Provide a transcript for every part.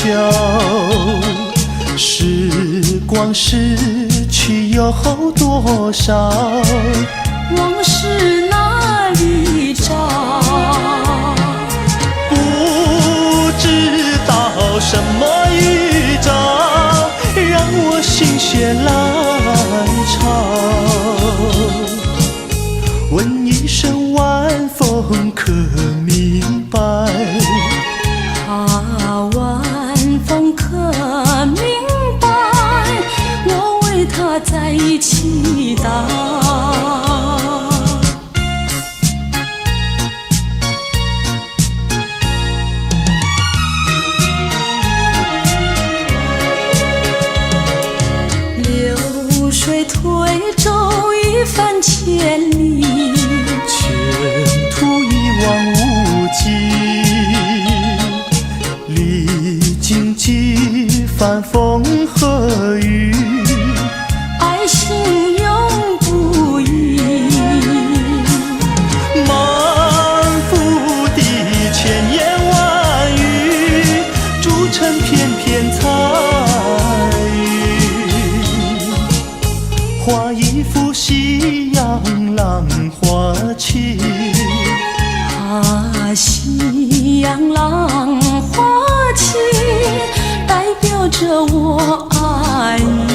久，时光逝去有多少？往事哪里找？不知道什么预兆，让我心血来潮。问一声晚风可明白？晚风可明白，我为他在祈祷。流水推舟一番千里，前途一望无际。经几番风和雨，爱心永不移。满腹的千言万语，铸成片片彩云。画一幅夕阳浪花情，夕阳浪花情，代表着我爱你。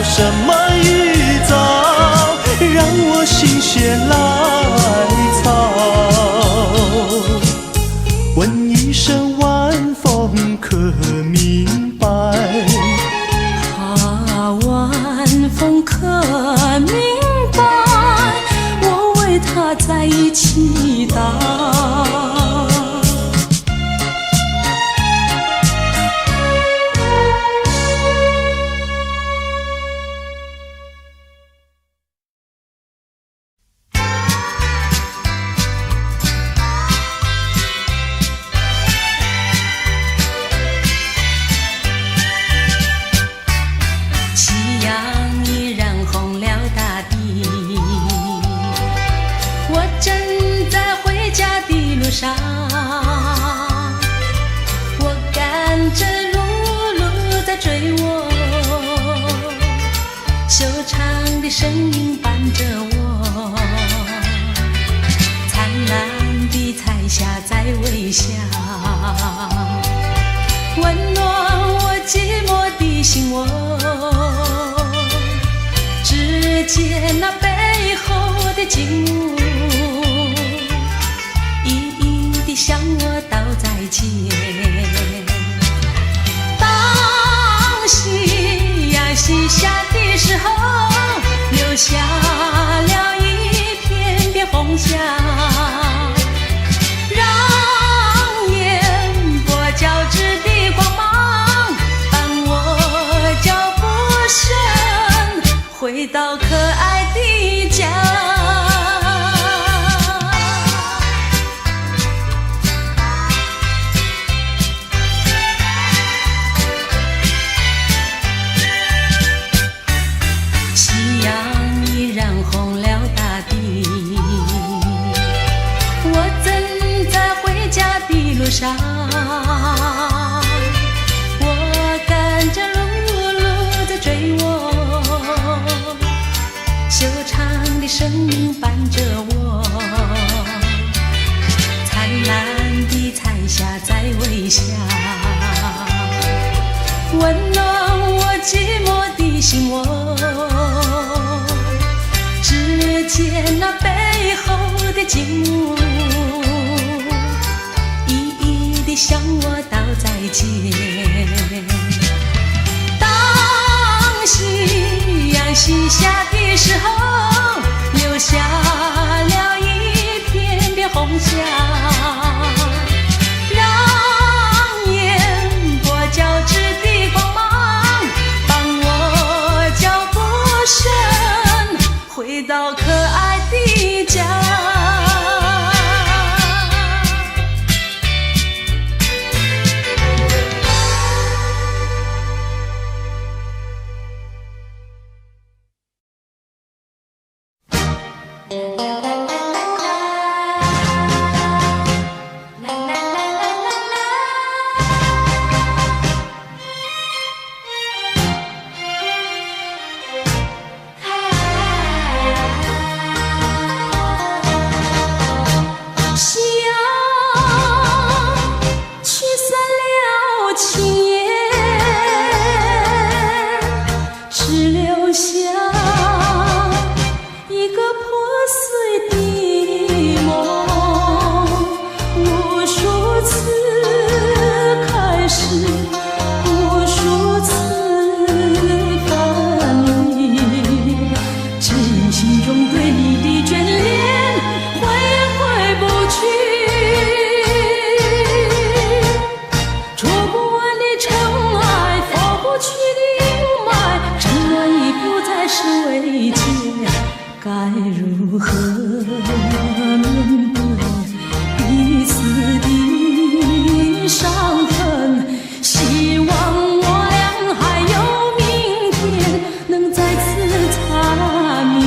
什么预兆，让我心血来潮？问一声晚风可明白？晚风可明白，我为他在祈祷。我赶着露露在追我，修长的声音伴着我，灿烂的彩霞在微笑，温暖我寂寞的心窝。只见那背后的景物，向我道再见。当夕阳西下的时候，留下了一片片红霞，让眼波交织的光芒伴我脚步声，回到可爱的家。上，我赶着露露在追我，修长的声音伴着我，灿烂的彩霞在微笑，温暖我寂寞的心窝。只见那背后的景物，向我道再见。当夕阳西下的时候，留下了一片片红霞，让眼波交织的光芒伴我脚步声，该如何面对彼此的伤痕？希望我俩还有明天，能再次擦面。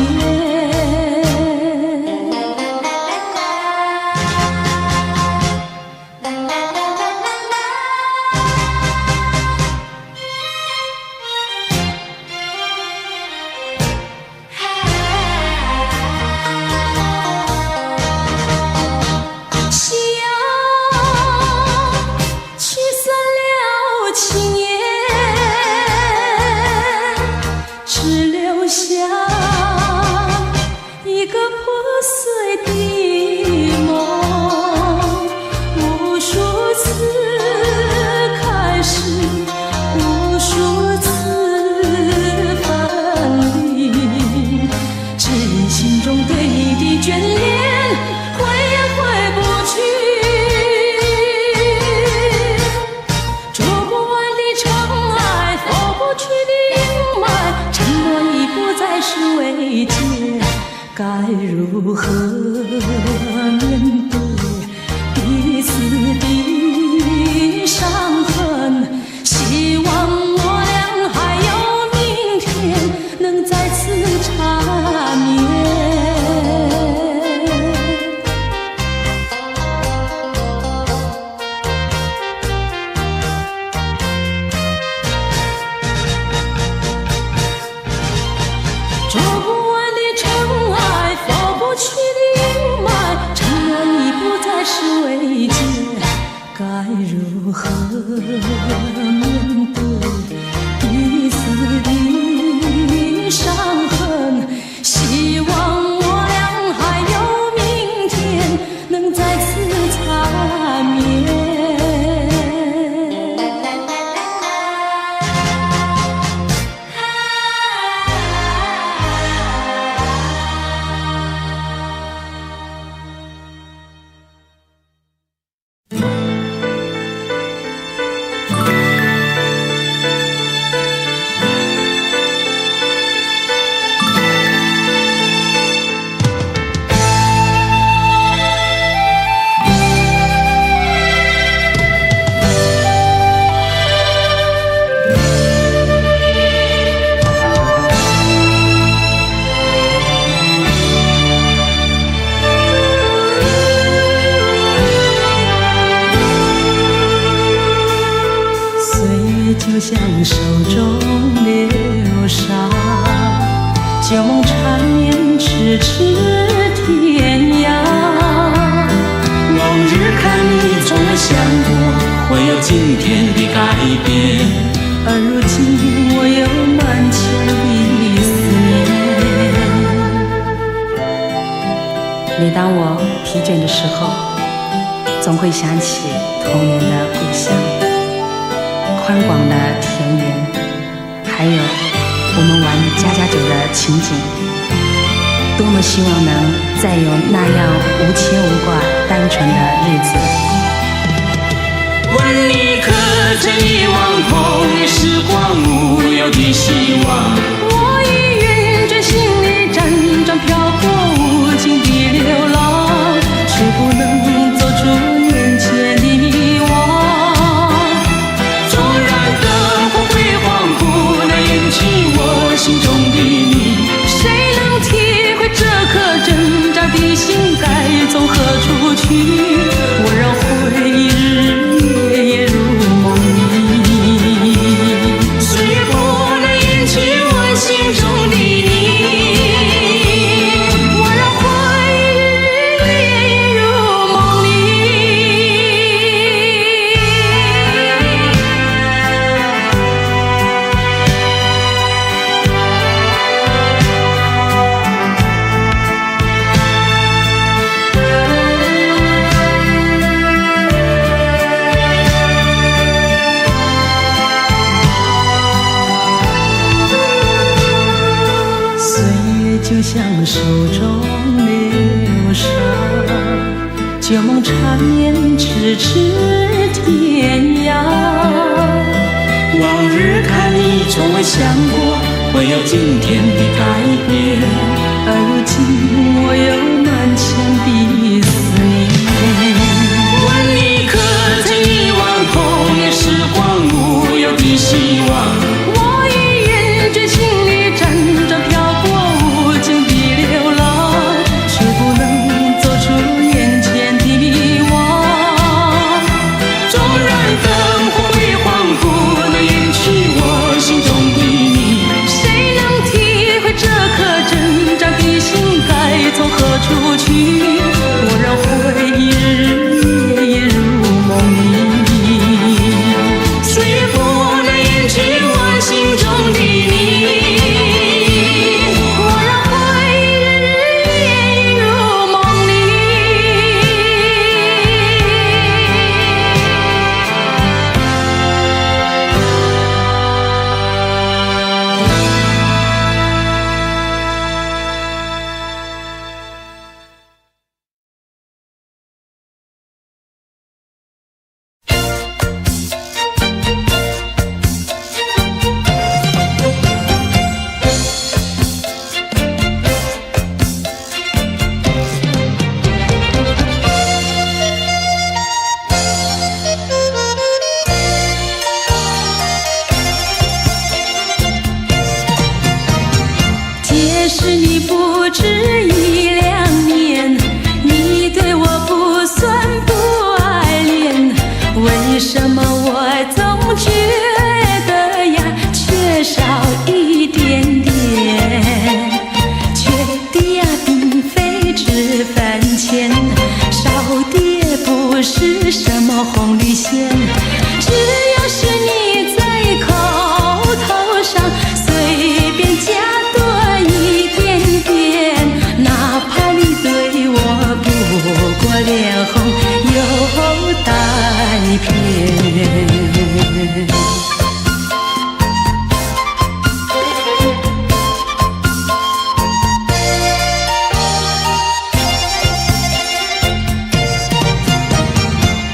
该如何面对彼此的伤痕？希望我俩还有明天，能再次擦面。做不完的尘埃，拂不去的阴霾，承认已不再是慰藉。该如何面对彼此的伤痕？希望我俩还有明天，能再次擦面。就像手中流沙，旧梦缠绵，咫尺天涯。往日看你，从未想过会有今天的改变，而如今我有满腔的思念。每当我疲倦的时候，总会想起童年的故乡。宽广的田园，还有我们玩家家酒的情景，多么希望能再有那样无牵无挂、单纯的日子。问你可曾遗忘童年时光无忧的希望？我已晕着心里辗转漂泊无尽的流浪，却不能走出眼前的迷惘。心中的你，谁能体会这颗挣扎的心该从何处去？我让回忆日夜夜入梦里，岁月不能掩去我心中的你。我让回忆日夜夜入梦里。就像手中流沙，旧梦缠绵，咫尺天涯。往日看你，从未想过会有今天的改变，而如今止一两年，你对我不算不爱恋，为什么我总觉得呀缺少一点点？缺的呀并非脂粉钱，少的也不是什么红绿线，只要是你在口头上随便加多一点点，哪怕你对我不过脸红又带偏。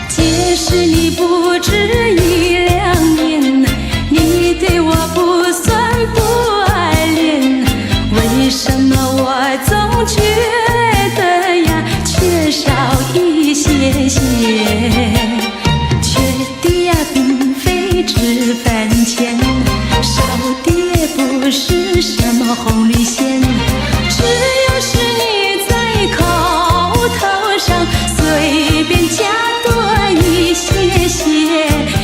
即使你不止一两年，你对我不算不爱恋，为什么我总觉得呀缺少一些些？缺的呀并非脂粉钱，少的也不是什么红绿线，只要是你在口头上随便加多一些些，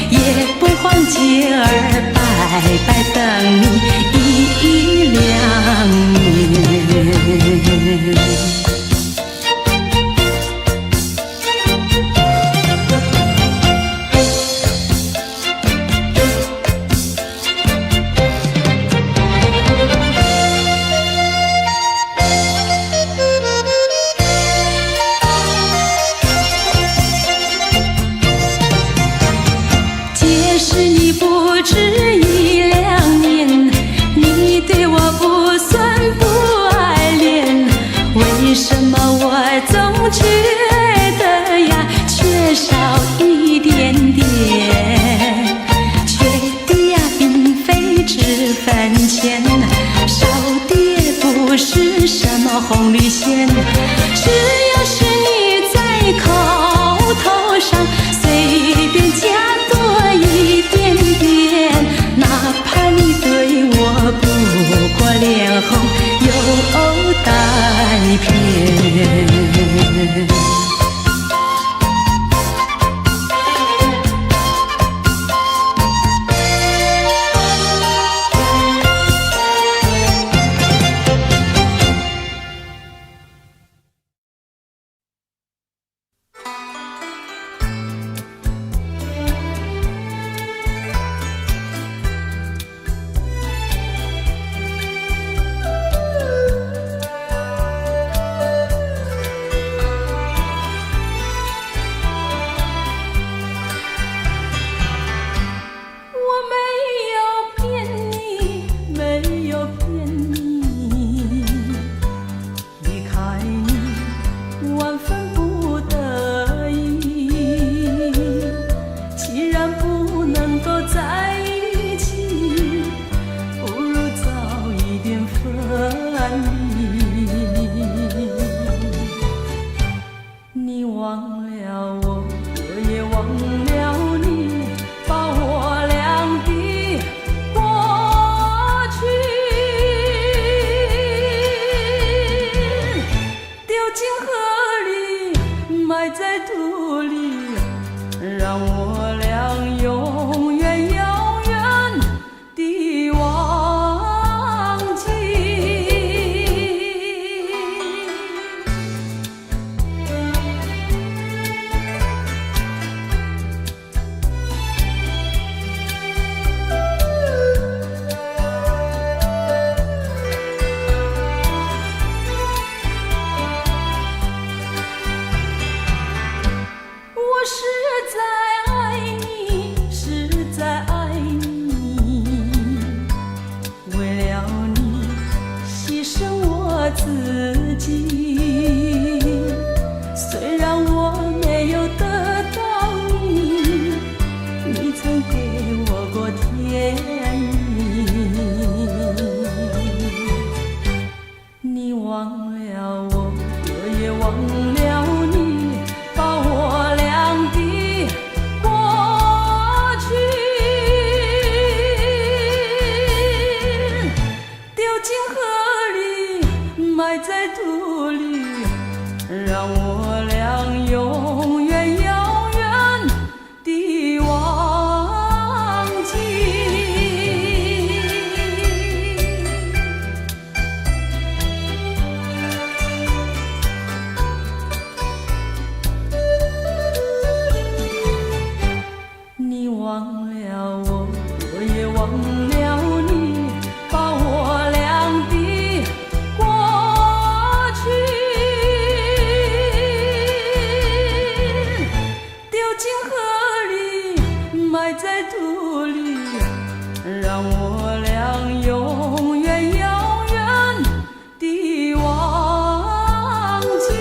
也不妨节儿白白等你一两年。即使你不止一两年，你对我不算不爱恋，为什么我总觉得呀缺少一点点？缺的呀并非脂粉钱，少的也不是什么红绿线，只要是你在口头上随便加多一点点，哪怕你对我不过脸红又带偏。你忘了我，我也忘了你，把我俩的过去丢进河里，埋在土里，让我俩永远永远地忘记。我实在爱你，实在爱你，为了你牺牲我自己。虽然我没有得到你，你曾给我过甜蜜。你忘了我，我也忘了你，把我俩的过去丢进河里，埋在土里，让我俩永远永远地忘记。你忘了我，我也忘了你，把我俩的过去丢进河里，埋在土里，让我俩永远永远地忘记。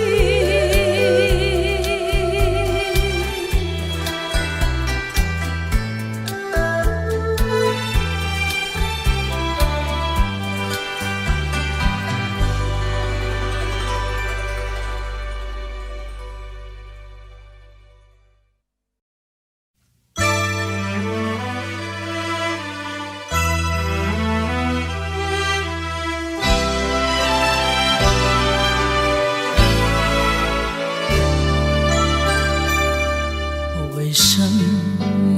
为什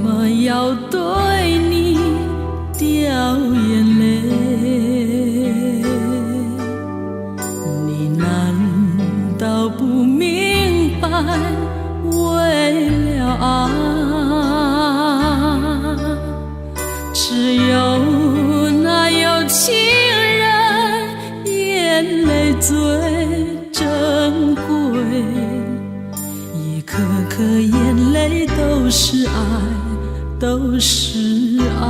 么要对你掉眼泪？你难道不明白？为了爱，只有那有情人眼泪最珍贵，一颗颗眼泪都是爱，都是爱。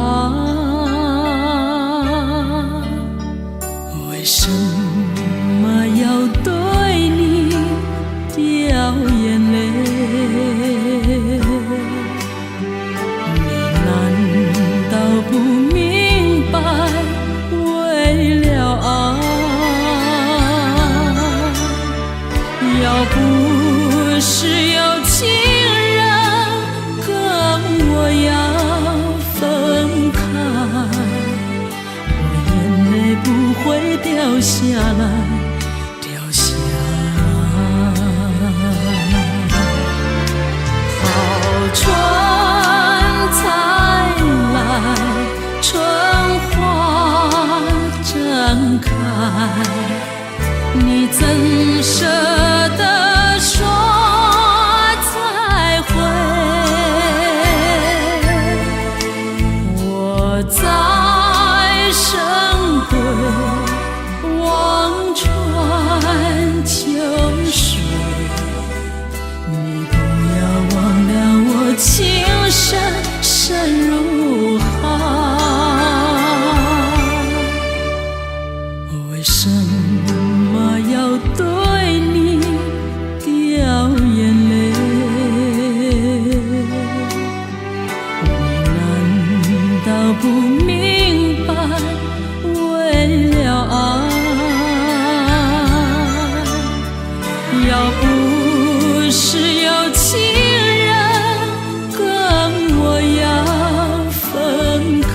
为什么要对你掉眼泪？你难道不明白？为了爱，要不是有情人跟我要分开，我眼泪不会掉下来，掉下来。好春才来，春花正开，你怎舍得说再会？我在深闺望穿秋水，你不要忘了我情深深如海。为什么要对你掉眼泪？你难道不明白？为了爱，要不是有情人跟我要分开，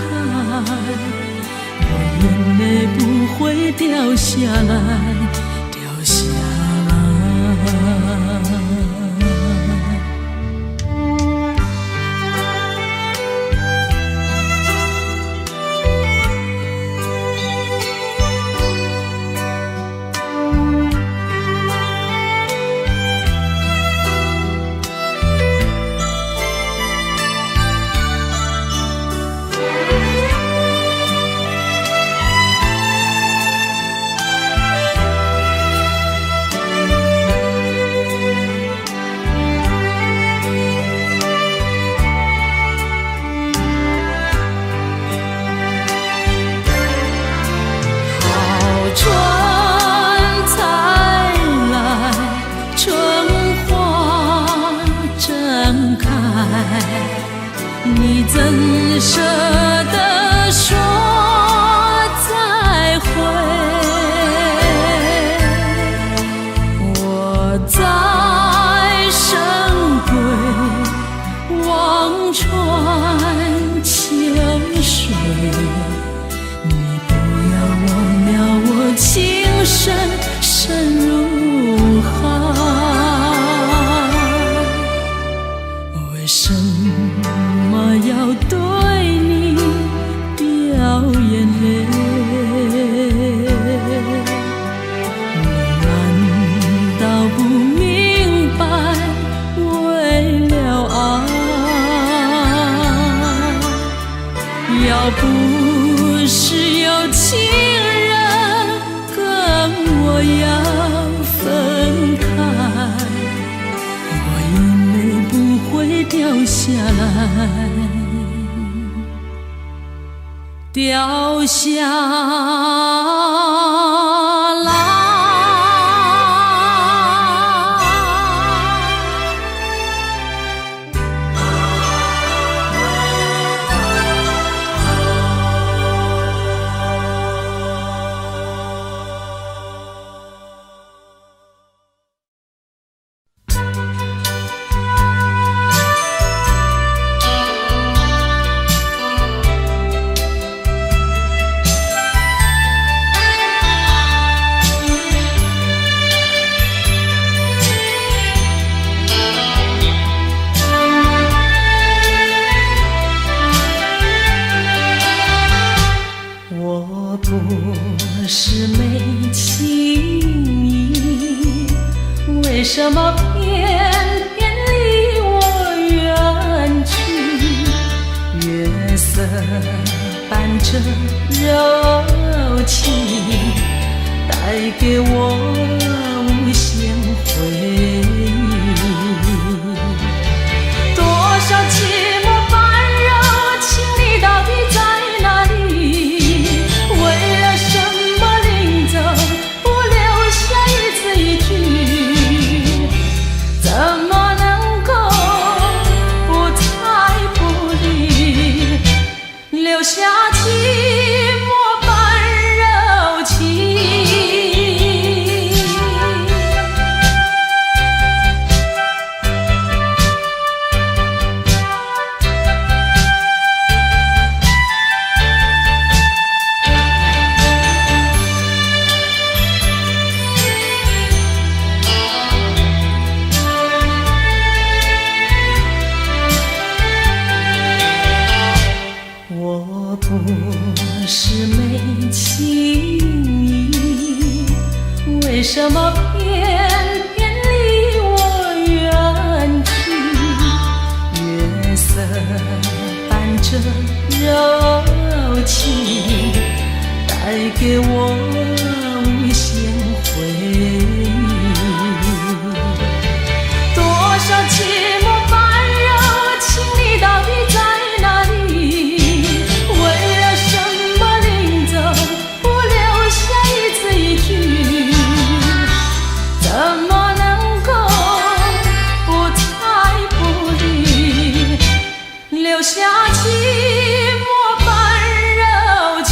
我眼泪不会掉下来，掉下来。不明白，为了爱，要不是有情人跟我要分开，我眼泪不会掉下来，掉下来。为什么偏偏离我远去？月色伴着柔情，带给我无限回忆。多少寂寞般柔情，你到底在哪里？为了什么临走不留下一字一句？怎么能够不睬不理，留下寂寞般柔情？我不是没情意，为什么偏偏离我远去？月色伴着柔情，带给我无限回忆。多少寂寞般柔情，你到底在哪里？怎么能够不睬不理，留下寂寞般柔情？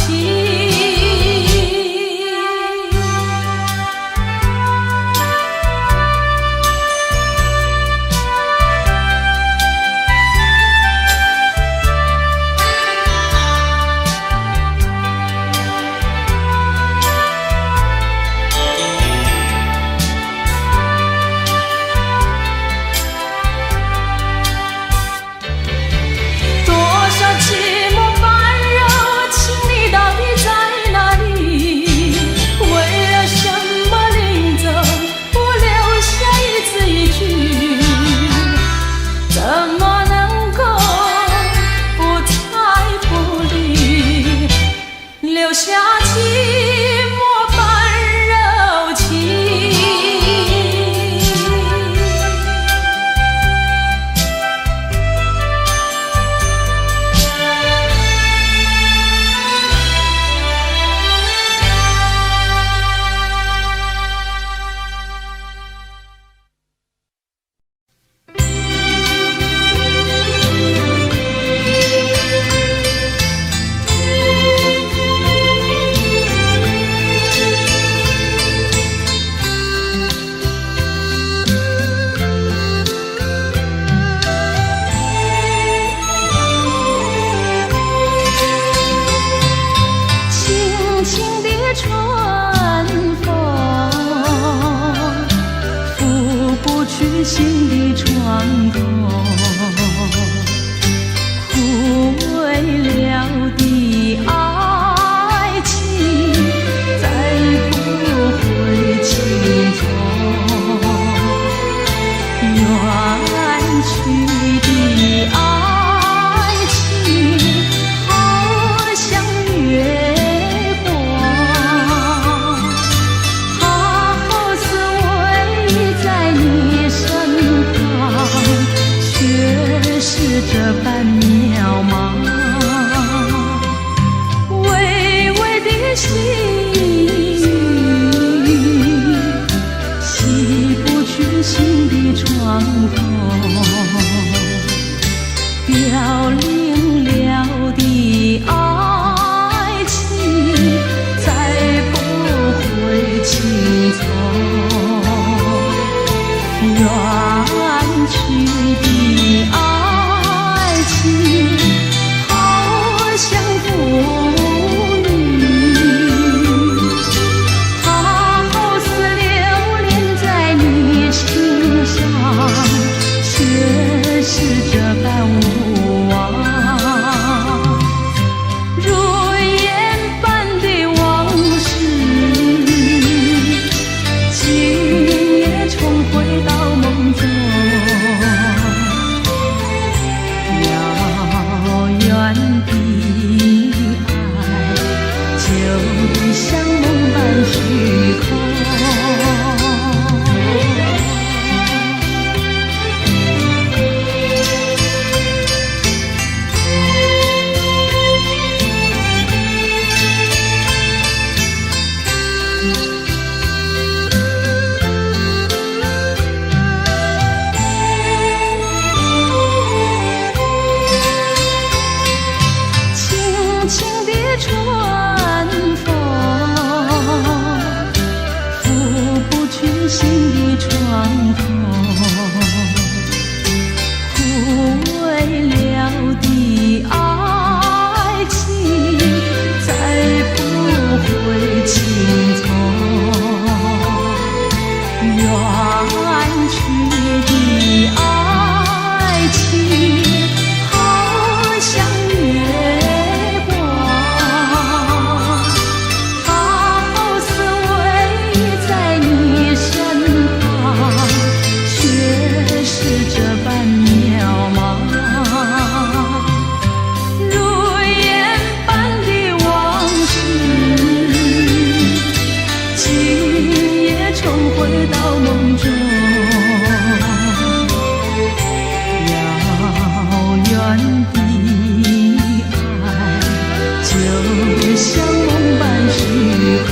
留下寂寞般柔情。心的床头，枯萎了的爱情再不会轻重。去心的窗口，凋零了的爱情再不会轻从，远去的爱情好像风却是这般无望，如烟般的往事，今夜重回到梦中。遥远的爱，就像梦般虚空。心的窗口，枯萎了的爱情再不会轻从，远去的爱情好像月光，好似偎在你身旁，却是这般渺茫，如烟般的往事，今夜重回到梦中。遥远的爱，就像梦般虚空。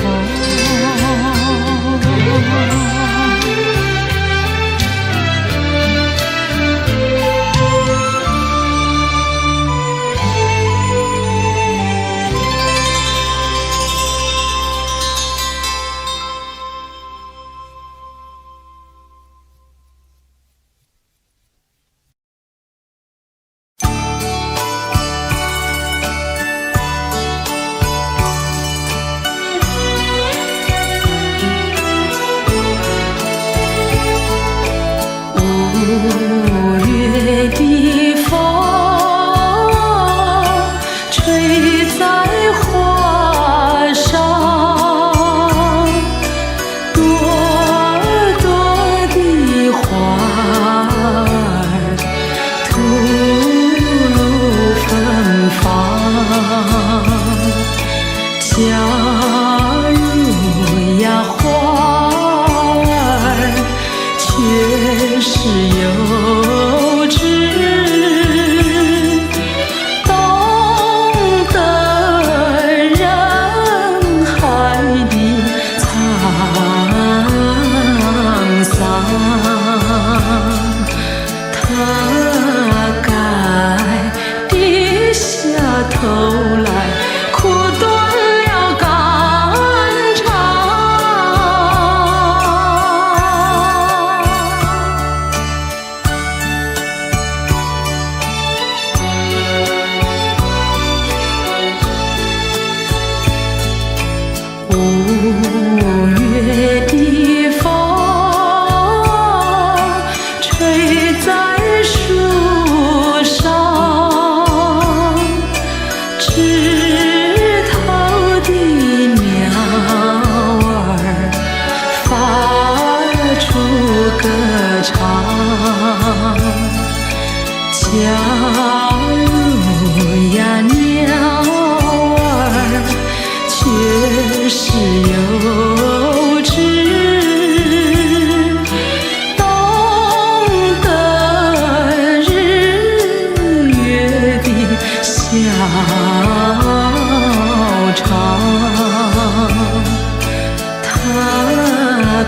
他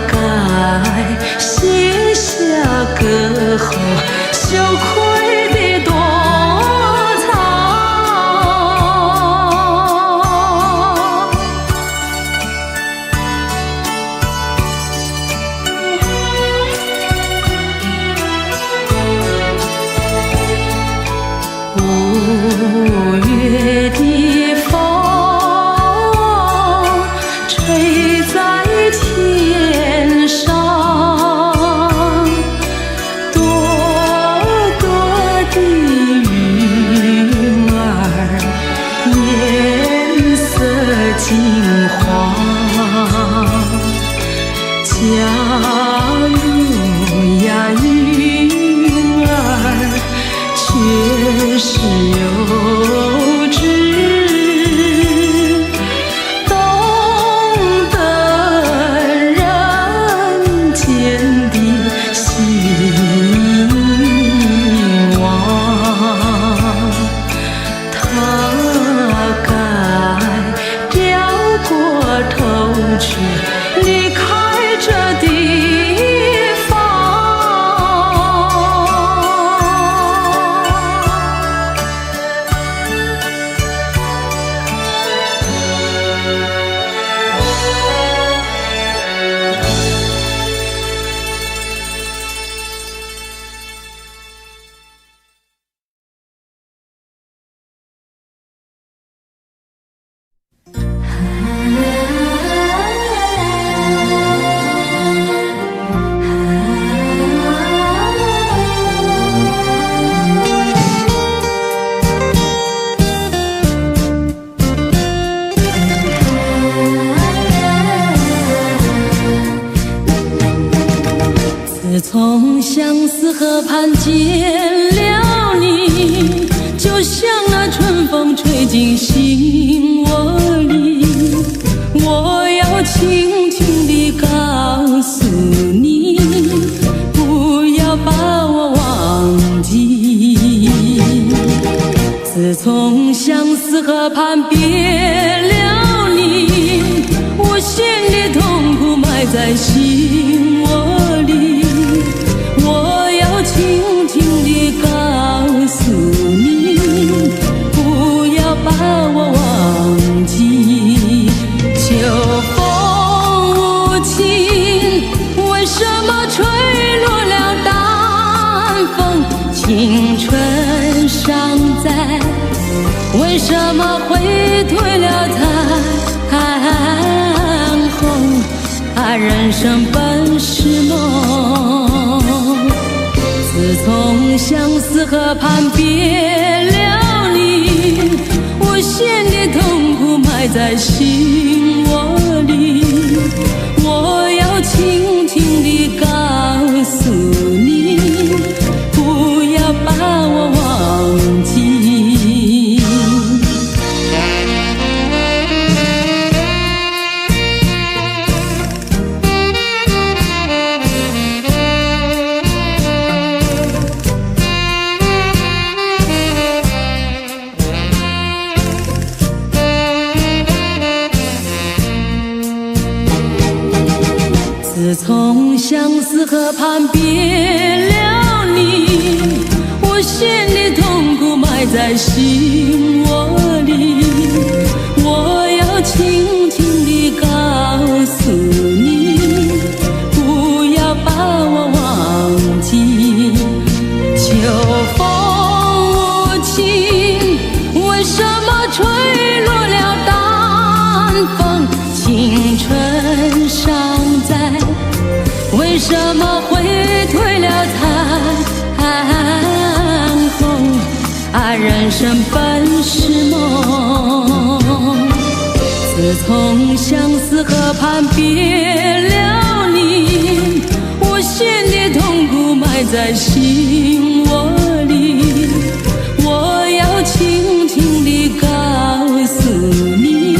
该写下后，羞愧的躲藏。5月的风吹在天上，朵朵的云儿颜色金黄。假如呀云儿确实幼稚，懂得人间的希望，他该掉过头去离开这地方。自从相思河畔见了你，就像那春风吹进心窝里。我要轻轻地告诉你，不要把我忘记。自从相思河畔别了你，我心里痛苦埋在心窝里。我要轻轻地告诉你，不要把我忘记。秋风无情，为什么吹落了淡风？青春尚在，为什么会褪了残红？人生本是梦，自从相思河畔别了你，我心的痛苦埋在心窝里。我要轻轻地告诉你，不要把我忘记。自从相思河畔别了你，我心里痛苦埋在心窝里。我要轻轻地告诉你，不要把我忘记。秋风无情，为什么吹落了淡风？青春尚在，为什么会褪了残红？人生本是梦，自从相思河畔别了你，我心的痛苦埋在心窝里。我要轻轻地告诉你，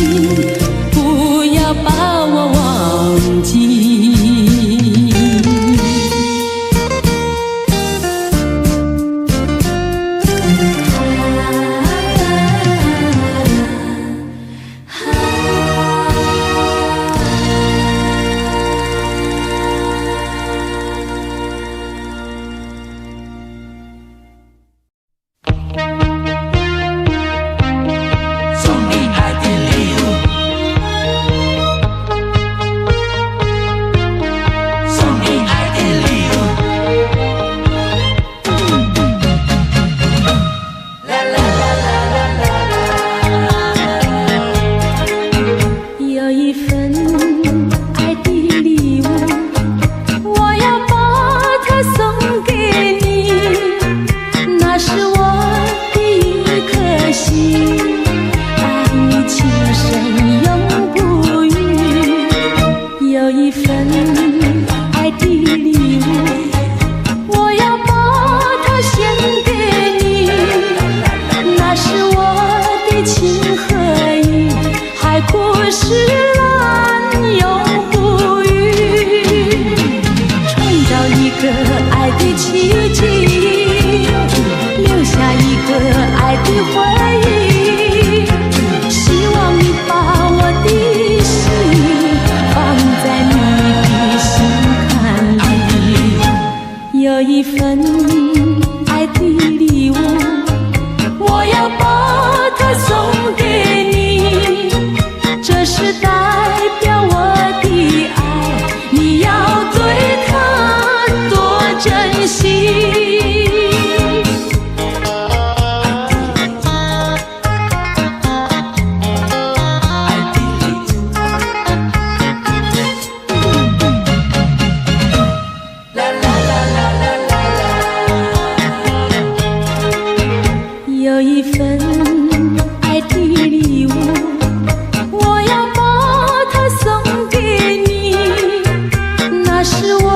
不要把我忘记。个爱的奇迹，留下一个爱的回忆。希望你把我的心放在你的心坎里，有一份爱的礼物，我要把它送给你，这是代表我的爱，你要对它多珍惜。有一份爱的礼物，我要把它送给你，那是我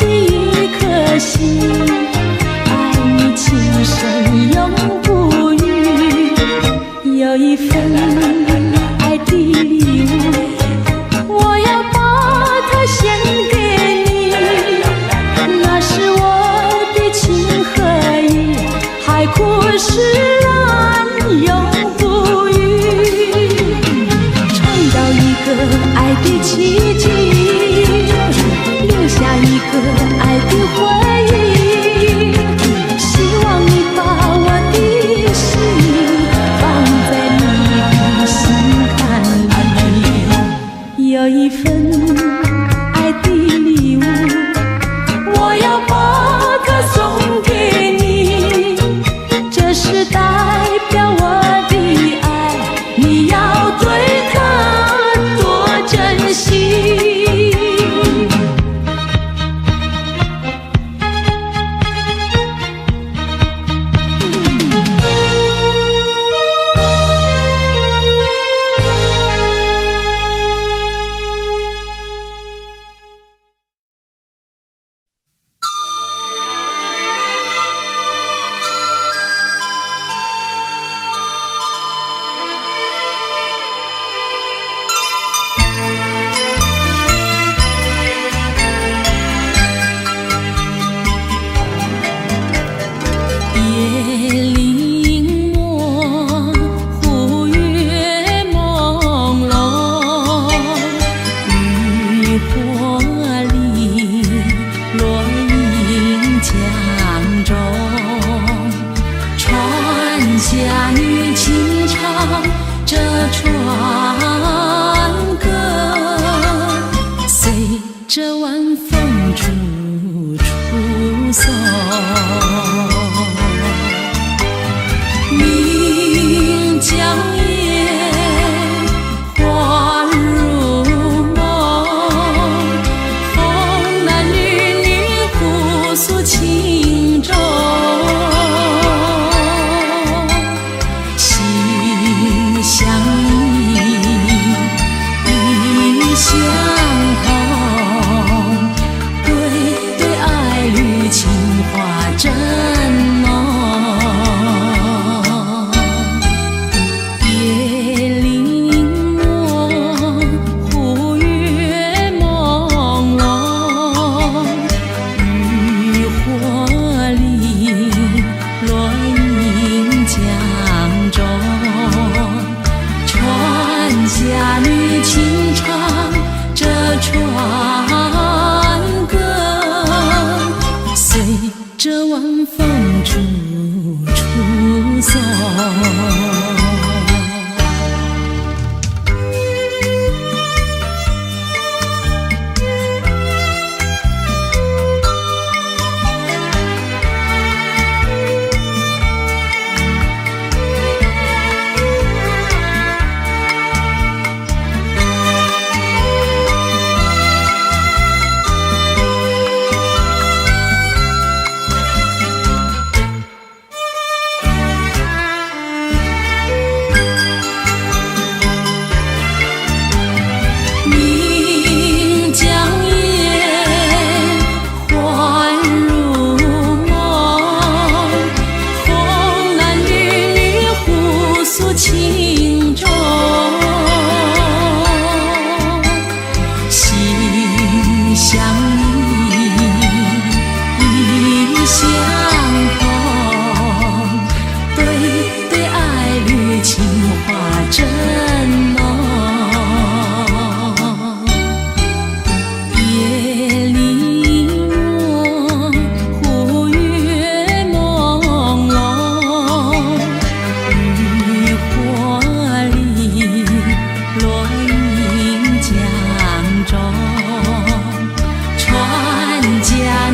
的一颗心，爱你情深永不渝。有一份爱的礼物，我要把它献给你，那是我的情和义，海枯石烂永不渝，创造一个爱的奇迹，留下一个爱的回忆。希望你把我的心放在你的心坎里，有一份爱的礼物，我要把它送给你，这是代表我的爱，你要对它多珍惜。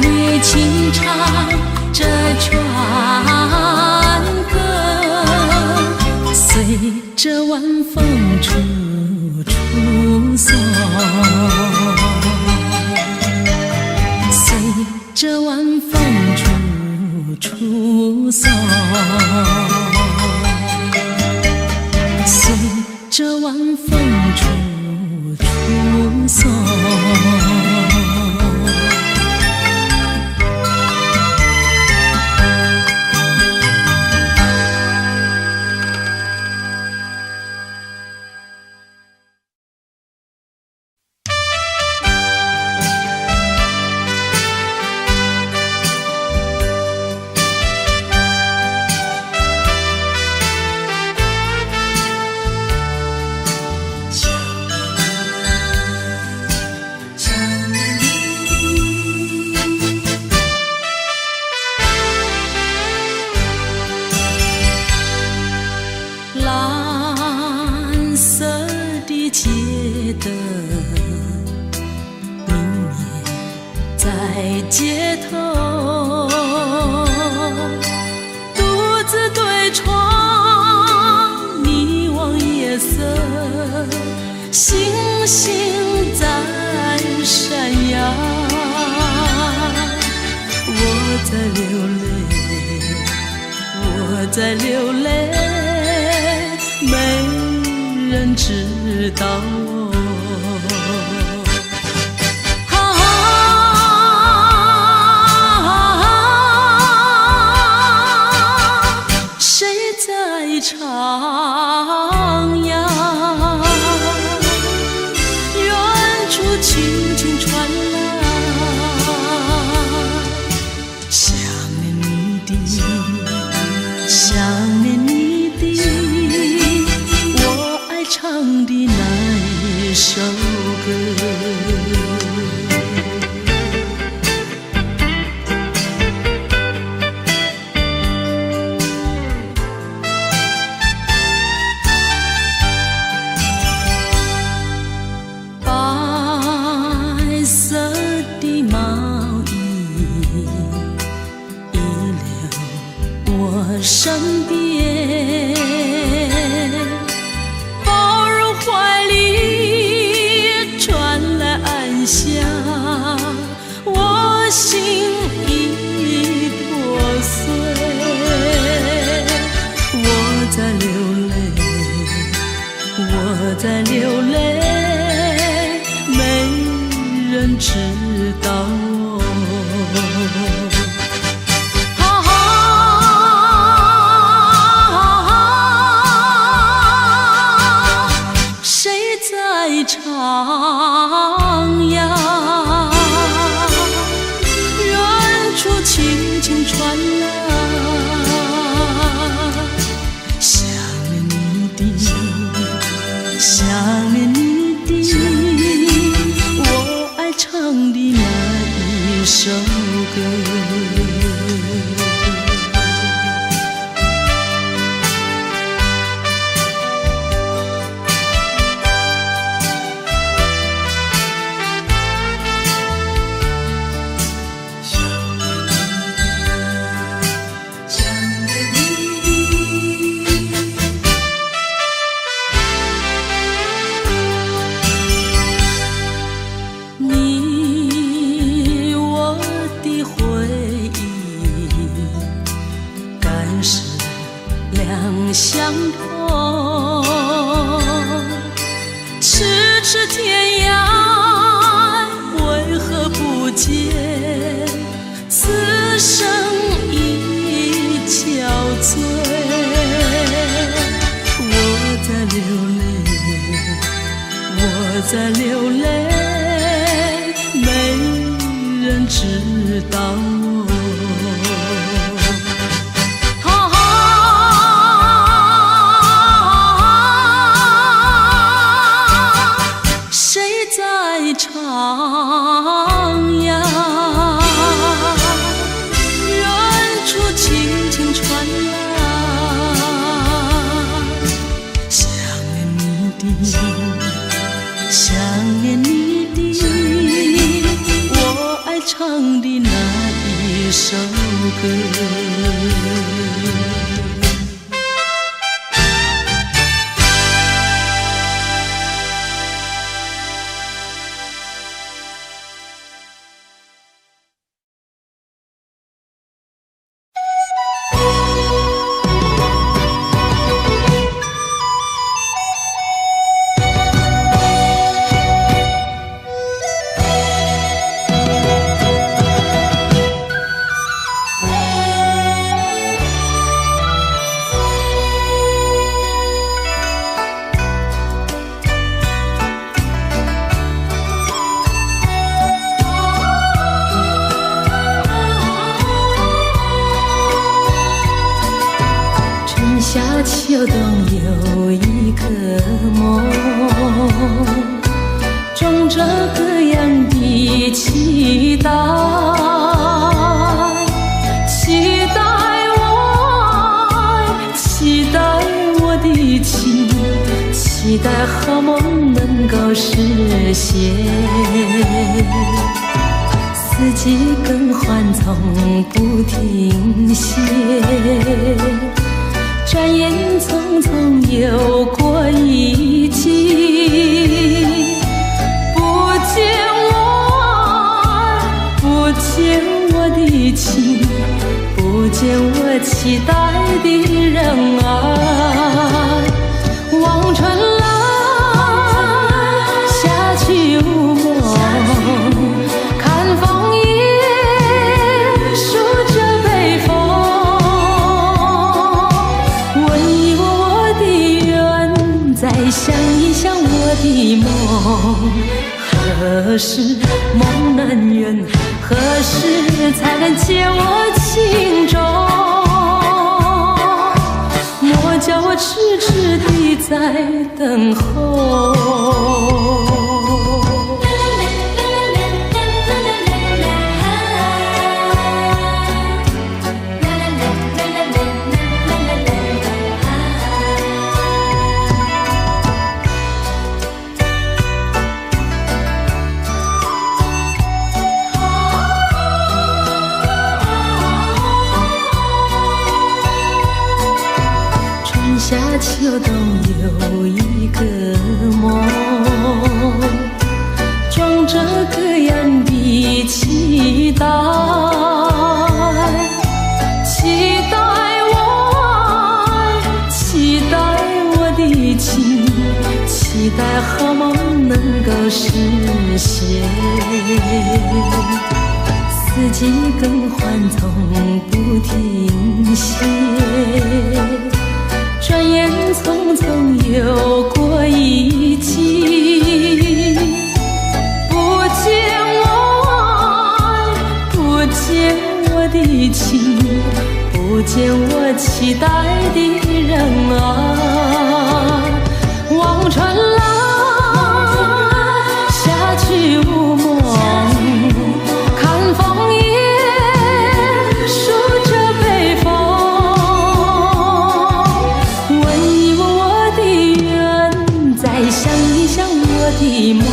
你轻唱这船歌，随着晚风处处送，随着晚风处处送，随着晚风处处送。蓝色的街灯明灭在街头，独自对窗凝望夜色，星星在闪耀。我在流泪，我在流泪，没人知道我。谁在唱呀？远处轻轻传来，想念你的，想念你的。唱的那一首歌，白色的毛衣遗留我身边，怀里传来暗香，我心已破碎。我在流泪，我在流泪，没人知道我。唱呀，远处轻轻传来，想念你的，想念你的，我爱唱的那一首歌。相同，咫尺天涯，为何不见？此生已憔悴。我在流泪，我在流泪，没人知道我。唱呀，远处轻轻传来，想念你的，想念的那一首歌。夏秋冬有一个梦，种着各样的期待，期待我，期待我的情，期待好梦能够实现。四季更换从不停歇，转眼匆匆又过一季，不见我，不见我的情，不见我期待的人啊，望春来，夏去无梦，看枫叶数着北风。再想一想我的梦，何时梦难圆？何时才能见我情中？莫叫我痴痴地在等候。夏秋冬有一个梦，装着各样的期待，期待我，期待我的情，期待好梦能够实现。四季更换从不停歇，转眼匆匆又过一季，不见我，不见我的情，不见我期待的人啊，望春来，夏去无梦，看枫叶数着北风。想一想我的梦，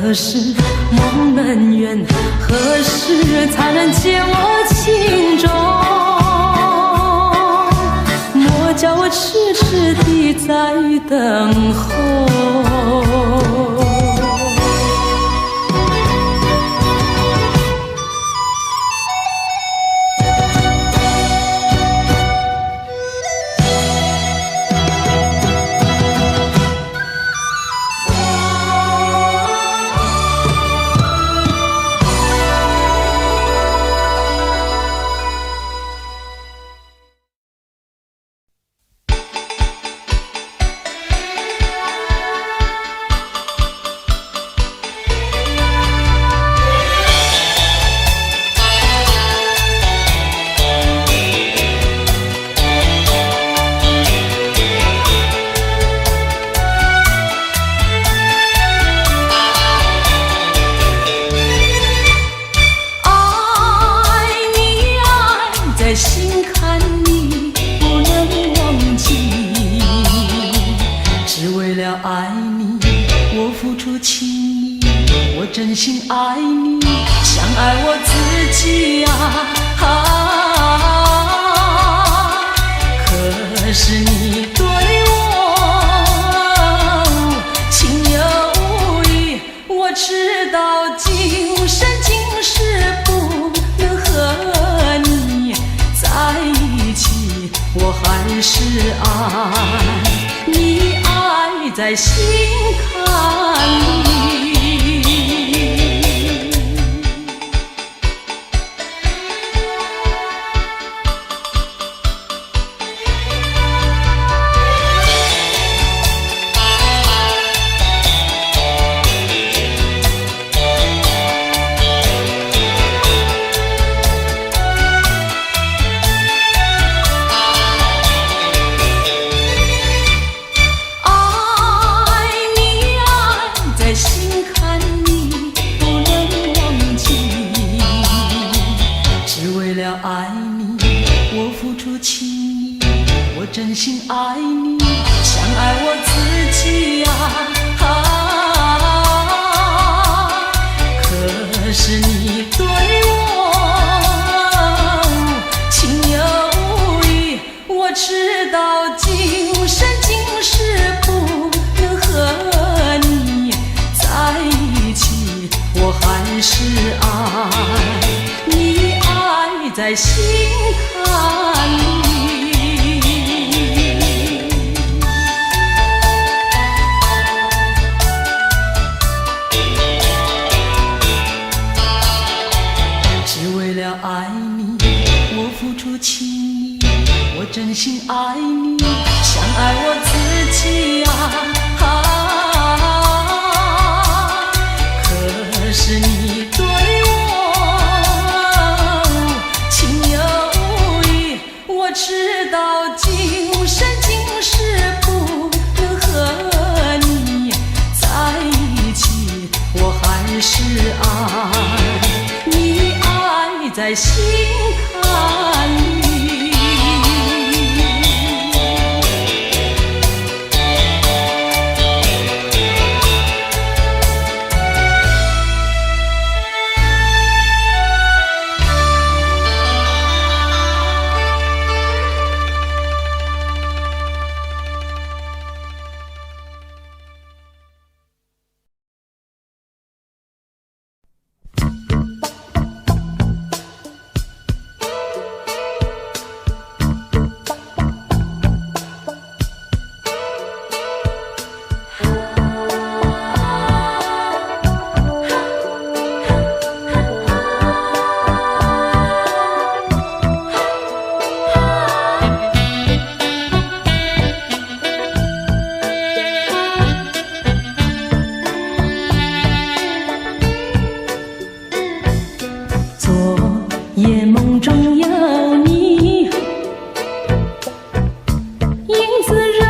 何时梦难圆？何时才能见我情中？莫叫我痴痴地在等候。真心爱你。己呀，可是你对我情有义，我知道今生今世不能和你在一起，我还是爱你，爱在心坎里。真心爱你，像爱我自己呀，可是你对我情有义，我知道今生今世不能和你在一起，我还是爱你，爱在心坎里。爱你，我付出情意，我真心爱你，像爱我自己呀，可是你对我情有义，我知道今生今世不能和你在一起，我还是爱你，爱在心坎里。夜梦中有你，影子仍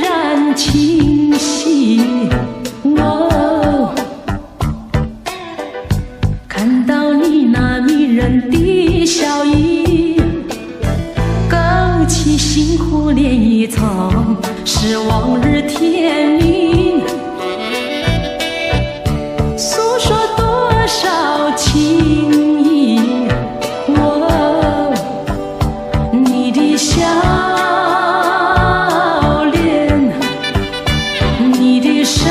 然清晰。看到你那迷人的笑意，勾起心湖涟漪草，是往日甜蜜，诉说多少情。笑脸，你的声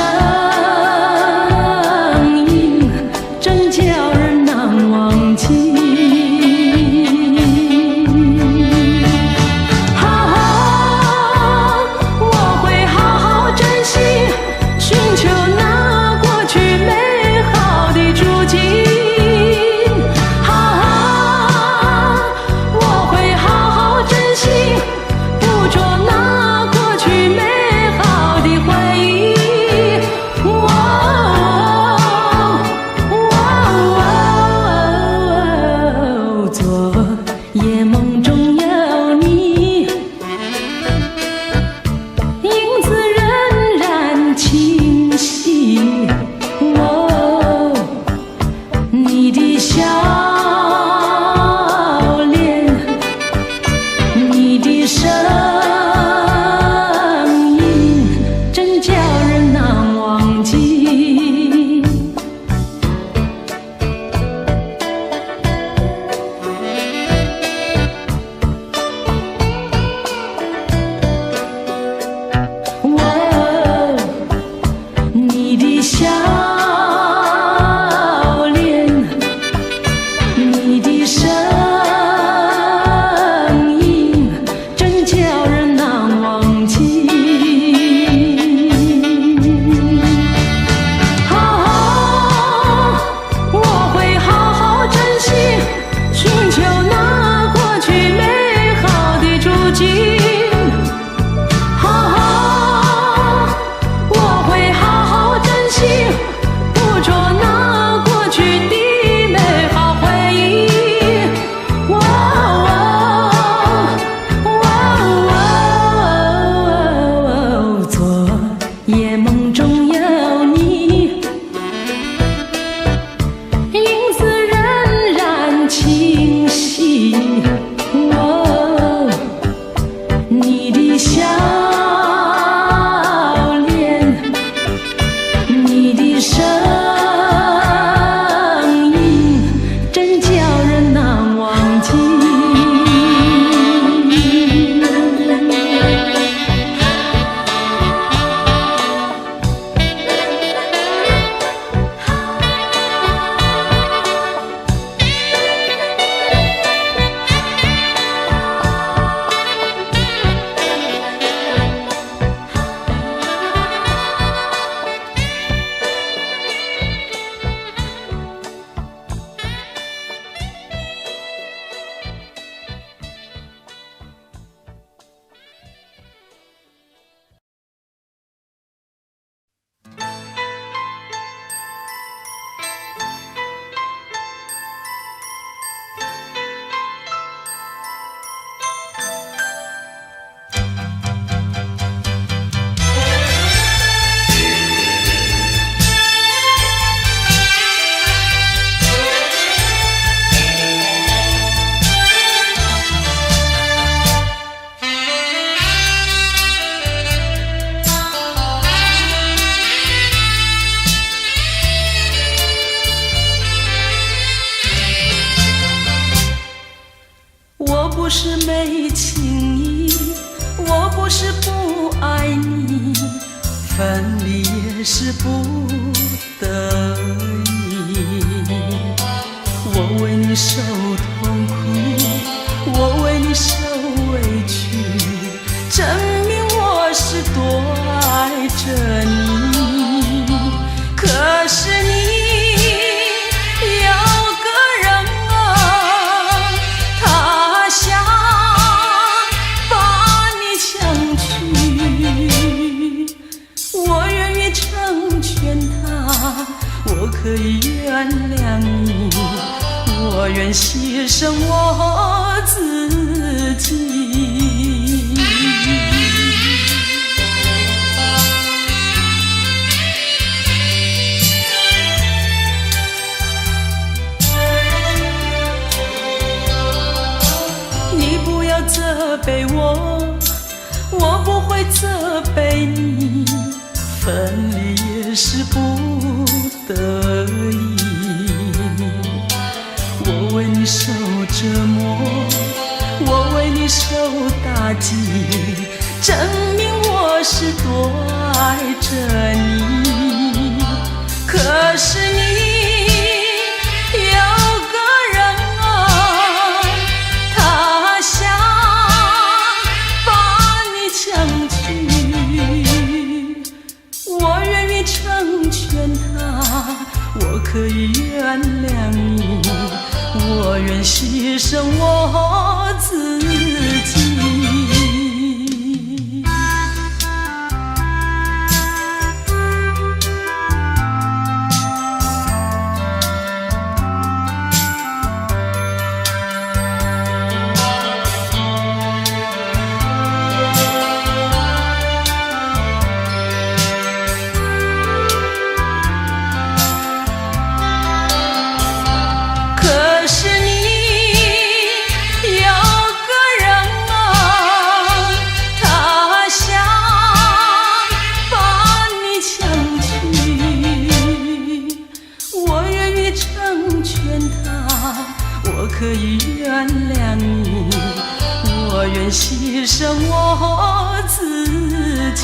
音，真叫人难忘记。我会好好珍惜，寻求那过去美好的足迹。夜梦中有你，影子仍然清晰。你的笑脸，你的声音，真叫人难忘记。不是没情义，我不是不爱你，分离也是不得已。我为你受痛苦，我为你受委屈，证明我是多爱着你。可是你我可以原谅你，我愿牺牲我自己。你不要责备我，我不会责备你，分离也是不得已。我为你受折磨，我为你受打击，证明我是多爱着你。可是你有个人啊，他想把你抢去，我愿意成全他，我可以原谅你，我愿牺牲我自己。可以原谅你，我愿牺牲我自己。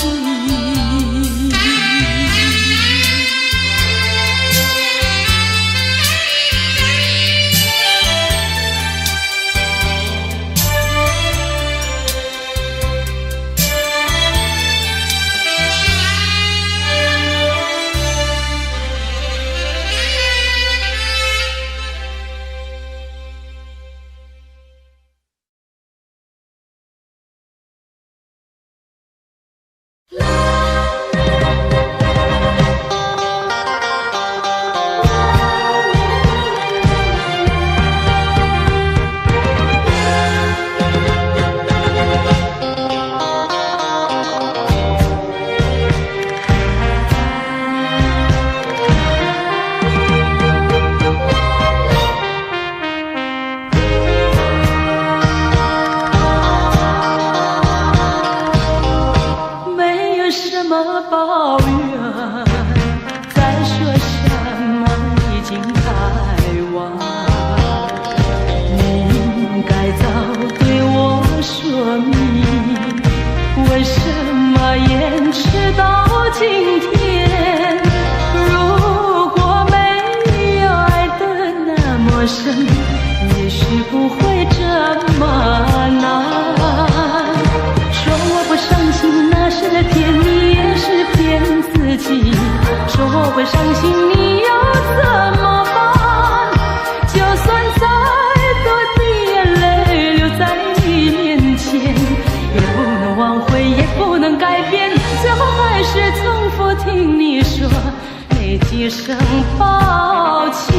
一声抱歉。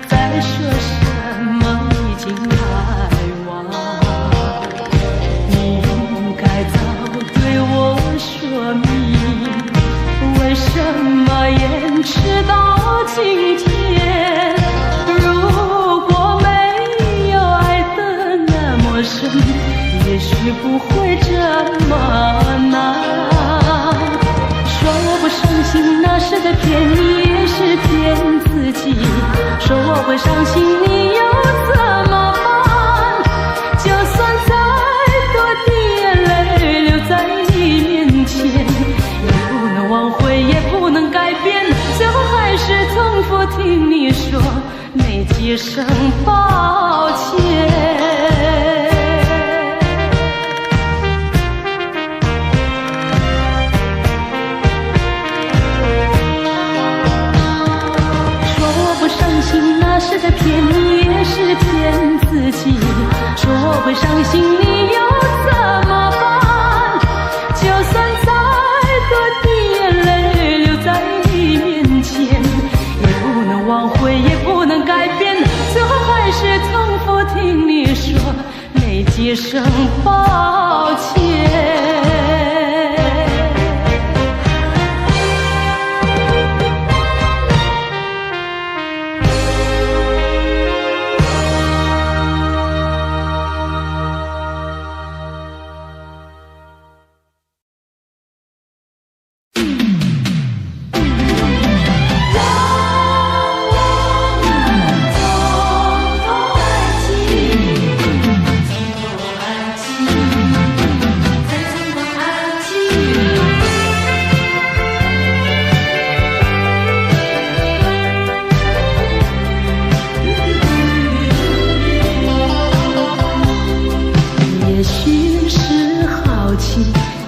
在说什么已经太晚，你应该早对我说明，为什么延迟到今天？如果没有爱得那么深，也许不会这么难。说我不伤心，那是在骗你，也是骗自己。说我会伤心，你又怎么办？就算再多的眼泪流在你面前，也不能挽回，也不能改变，最后还是重复听你说没几声抱歉。那是在骗你，也是骗自己。说我会伤心，你又怎么办？就算再多的眼泪流在你面前，也不能挽回，也不能改变，最后还是重复听你说没几声抱歉。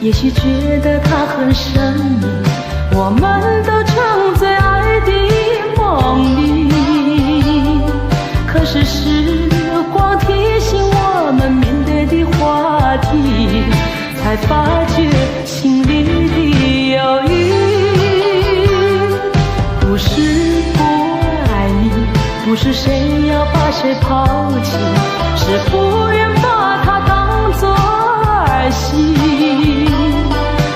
也许觉得它很神秘，我们都沉醉爱的梦里。可是时光提醒我们面对的话题，才发觉心里的犹豫。不是不爱你，不是谁要把谁抛弃，是不愿把它当作儿戏。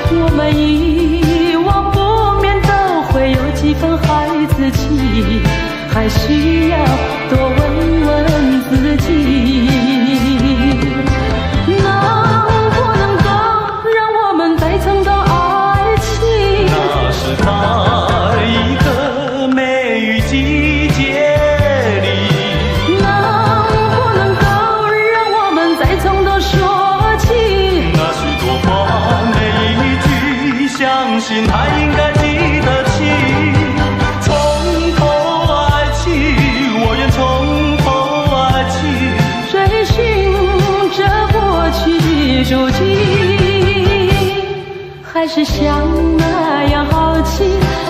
我们遗忘不免都会有几分孩子气，还需要多问问自己，能不能够让我们再尝到爱情？那是在一个梅雨季节里，能不能够让我们再从头说起？那许多话每一句相信他应该记得起，从头爱起，我愿从头爱起，追寻着过去的足迹，还是像那样好奇，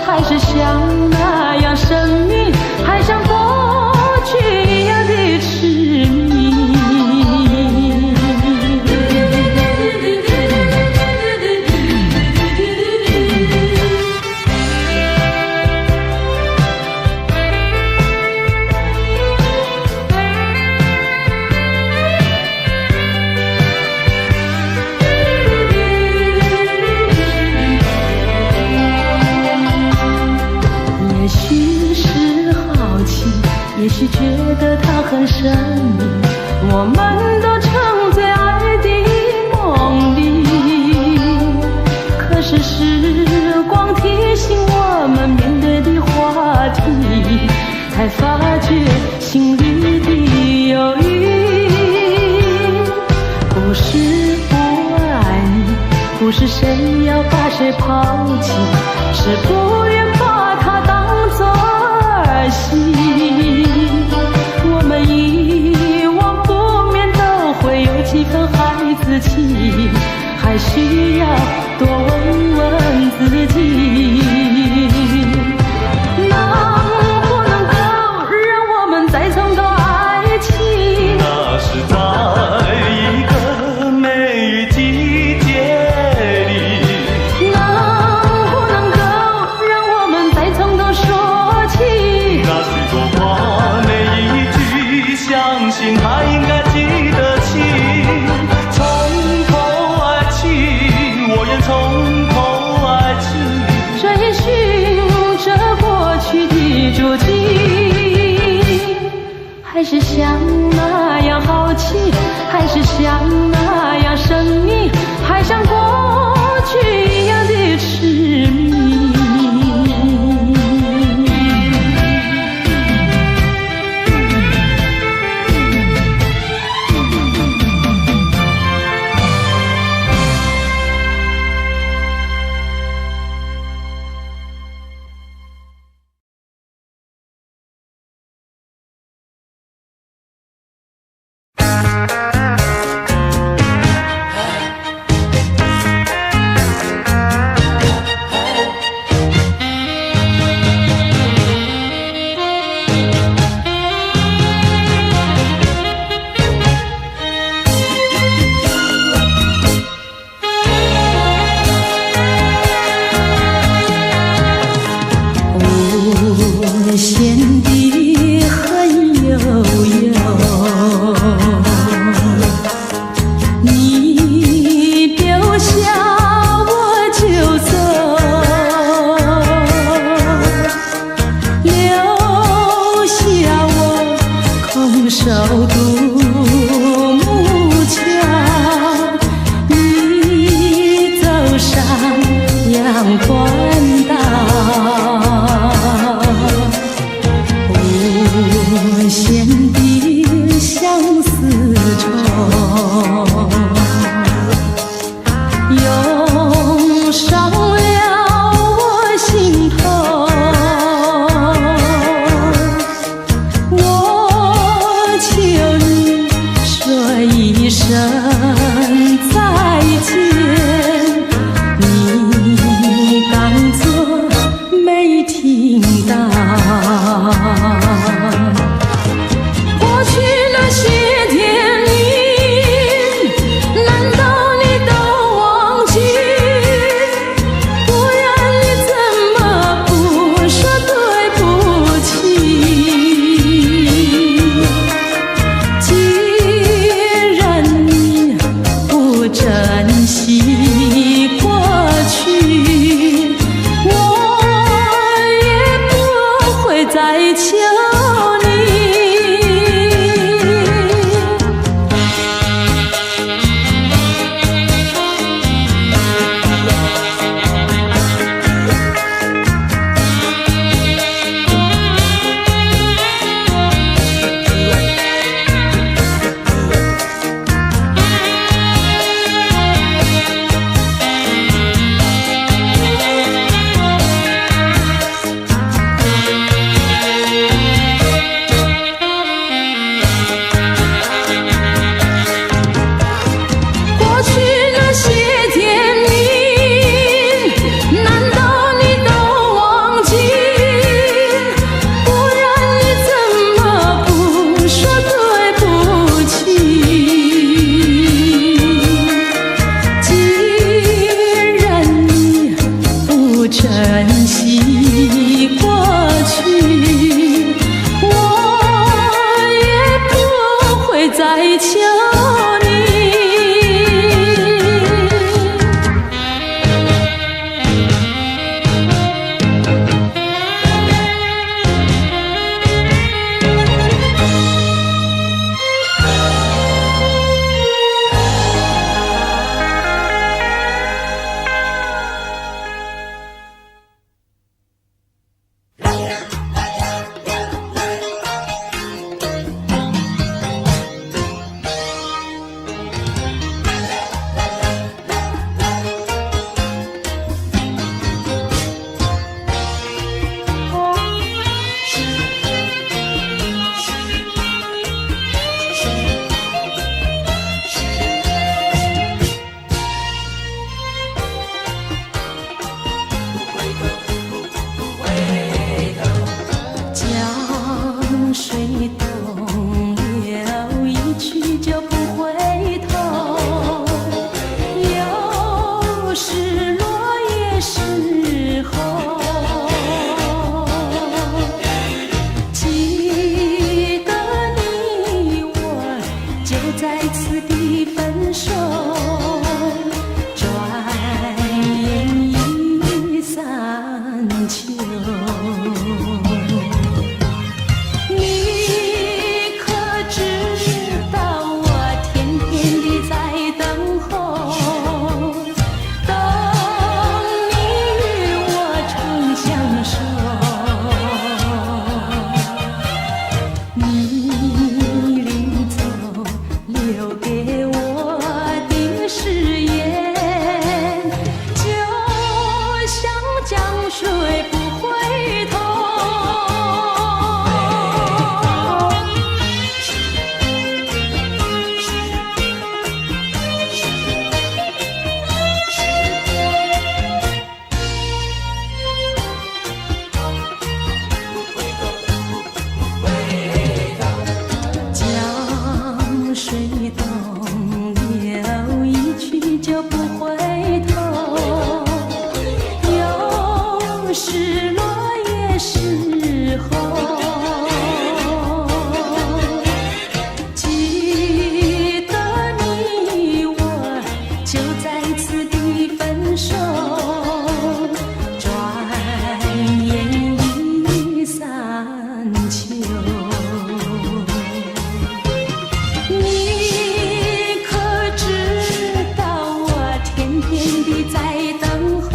还是像那样神秘，还像过去一样的痴迷。也许觉得它很神秘，我们都沉醉爱的梦里。可是时光提醒我们面对的话题，才发觉心里的犹豫。不是不爱你，不是谁要把谁抛弃，是不愿把它当作儿戏。我们遗忘不免都会显得很悠悠。你丢下我就走，留下我空手独木桥。你走上阳关道，无限的相思愁，涌上了我心头。我求你说一声再见，你当作没听到。过去那些天里，难道你都忘记？不然你怎么不说对不起？既然你不珍惜过去，我也不会再求你。候，记得你我就在此地分手，转眼已散秋。你可知道我天天地在等候，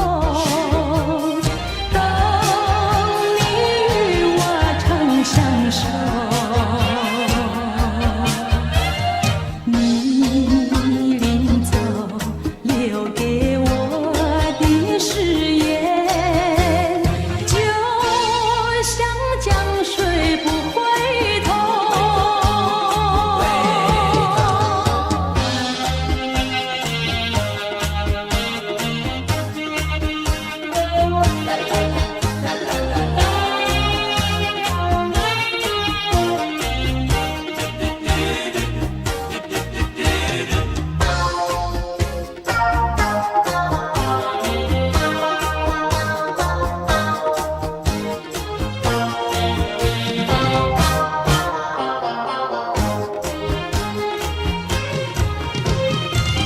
等你与我长相守。你临走留给我的誓言，就像江水不回头。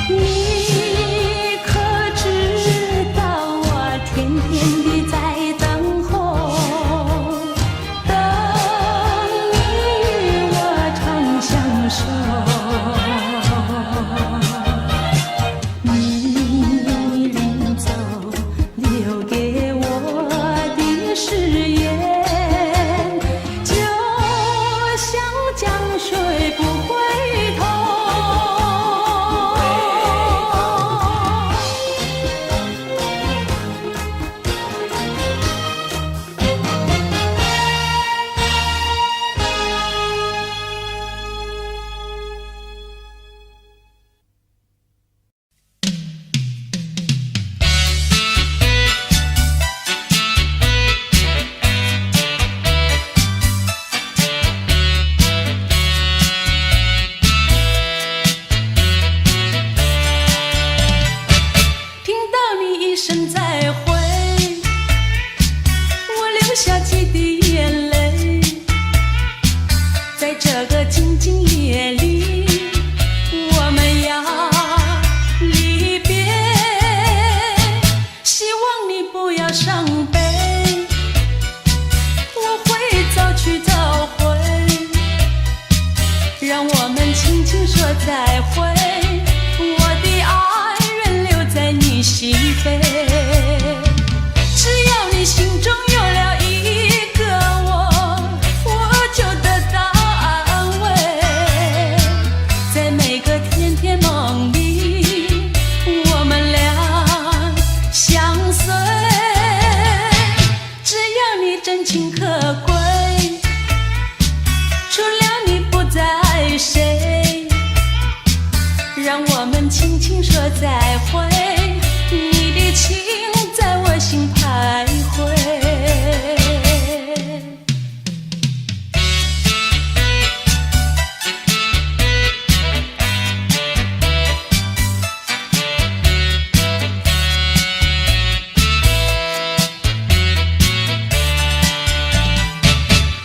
你可知道我天天地在等候，等你与我长相守。你临走留给我的誓言，就像江水不回头。听到你一声再会，我流下几滴眼泪，在这个静静夜里，我们要离别，希望你不要伤悲，我会早去早回，让我们轻轻说再会，我的爱你心扉，只要你心中有了一个我，我就得到安慰。在每个甜甜梦里，我们俩相随。只要你真情可贵，除了你不在谁，让我们轻轻说再会。你的情在我心徘徊，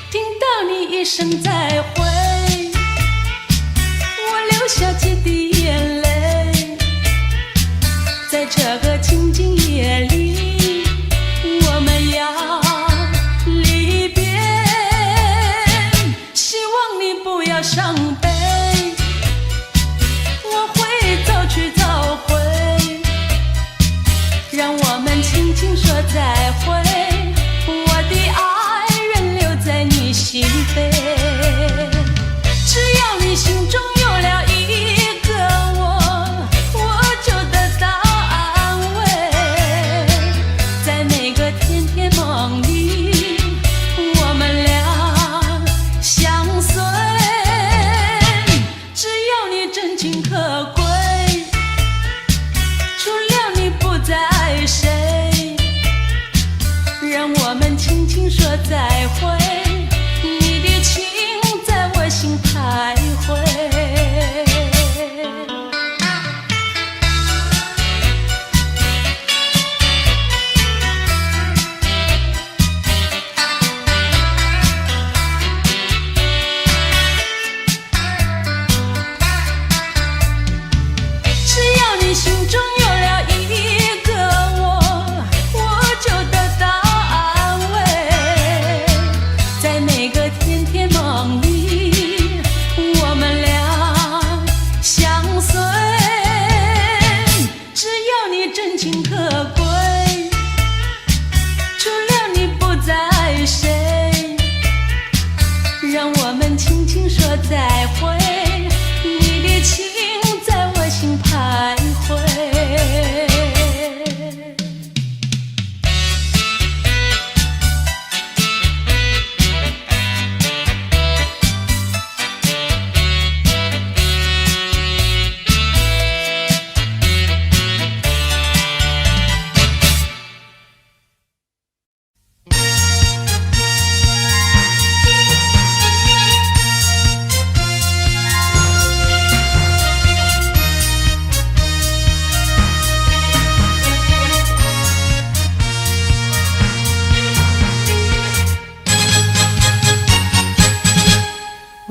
听到你一声再会，我流下几滴眼泪，在这个静静夜里，我们要离别，希望你不要伤悲，我会早去早回，让我们轻轻说再会，我的爱仍留在你心扉。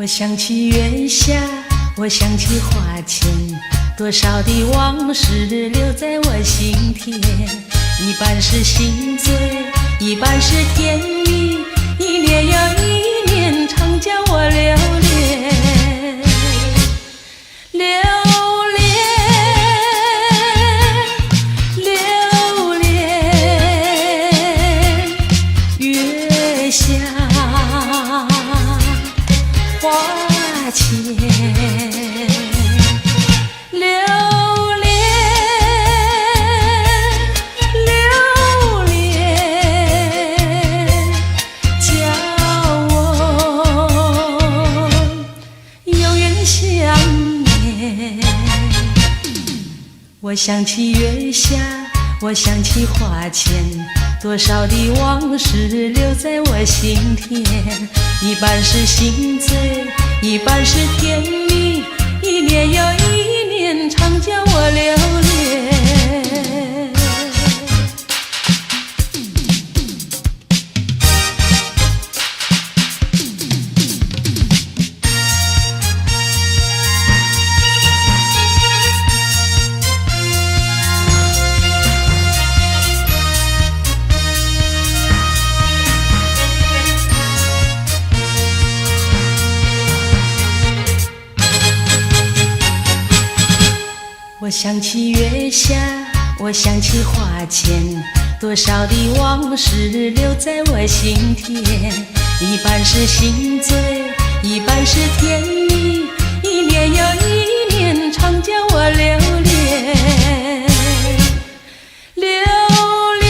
我想起月下，我想起花前，多少的往事留在我心田。一半是心醉，一半是甜蜜，一年又一年，常叫我留恋。留恋，留恋，月下花前，留恋，留恋，叫我永远想念。我想起月下，我想起花前，多少的往事留在我心田。一半是心醉，一半是甜蜜，一年又一年，常叫我留恋。我想起月下，我想起花前，多少的往事留在我心田。一半是心醉，一半是甜蜜，一年又一年，常叫我留恋。留恋，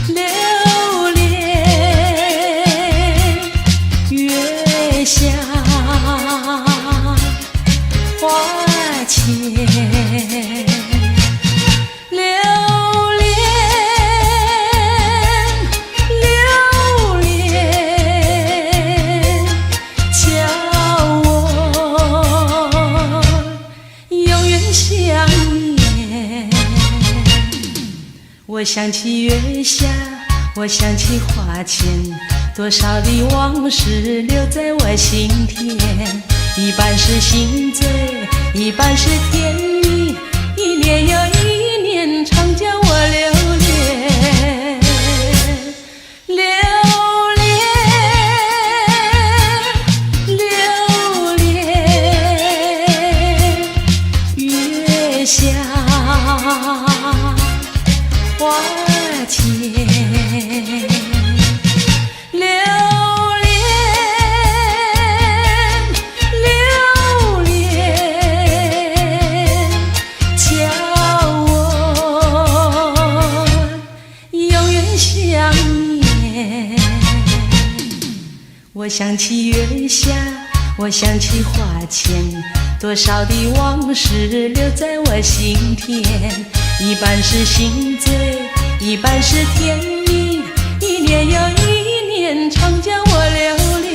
留恋，月下花前，留恋，留恋，叫我永远想念。我想起月下，我想起花前，多少的往事留在我心田。一半是心醉，一半是甜蜜，一年又一年，常叫我留恋。留恋，留恋，月下花前，留我想起月下，我想起花前，多少的往事留在我心田。一半是心醉，一半是甜蜜，一年又一年，常叫我留恋。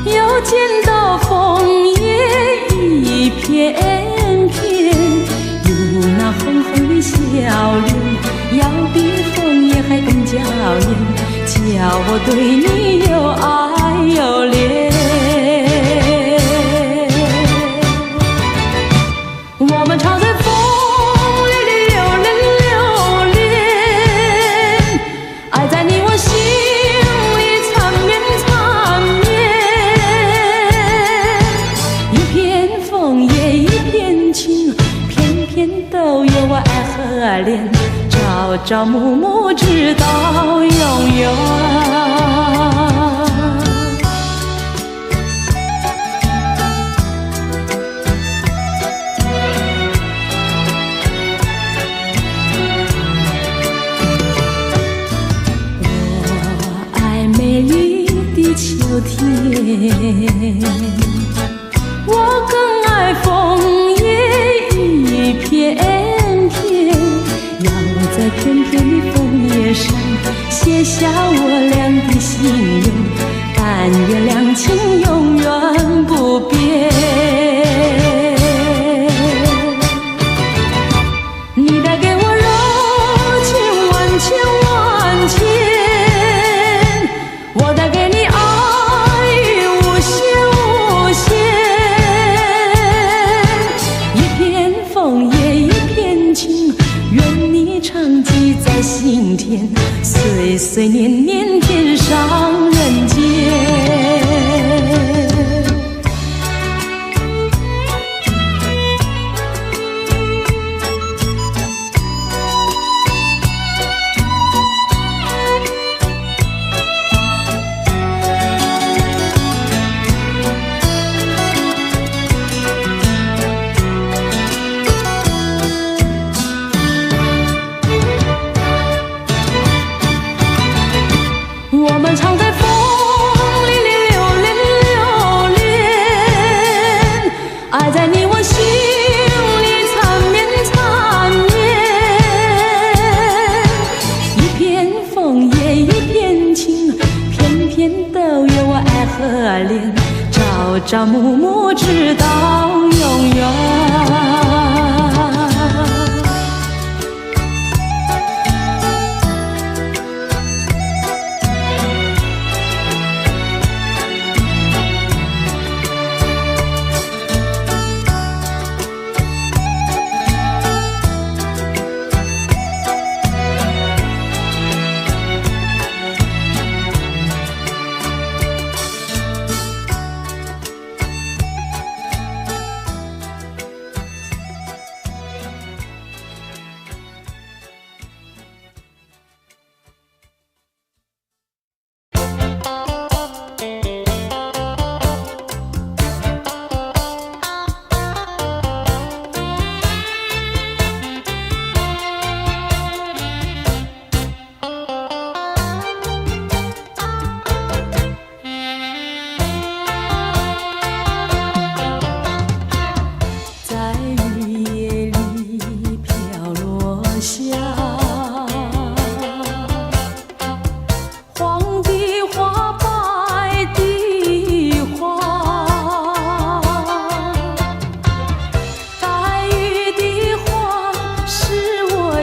又见到枫叶一片片，有那红红的笑脸，要比枫叶还更娇艳，叫我对你又爱又恋。我们常在风里流连流连，爱在你我心里缠绵缠绵。一片枫叶一片情，偏偏都有我爱和怜，找朝朝暮暮，直到永远。秋天，我更爱枫叶一片片，要在片片的枫叶上写下我俩的心愿，但愿两情永远不变。你带给我柔情万千万千，我带给你爱无限无限。一片枫叶一片情，愿你常记在心田，岁岁年年天上人间。我们常在风里留恋留恋，爱在你我心里缠绵缠绵。一片枫叶一片情，片片都有我爱和恋，朝朝暮暮直到永远。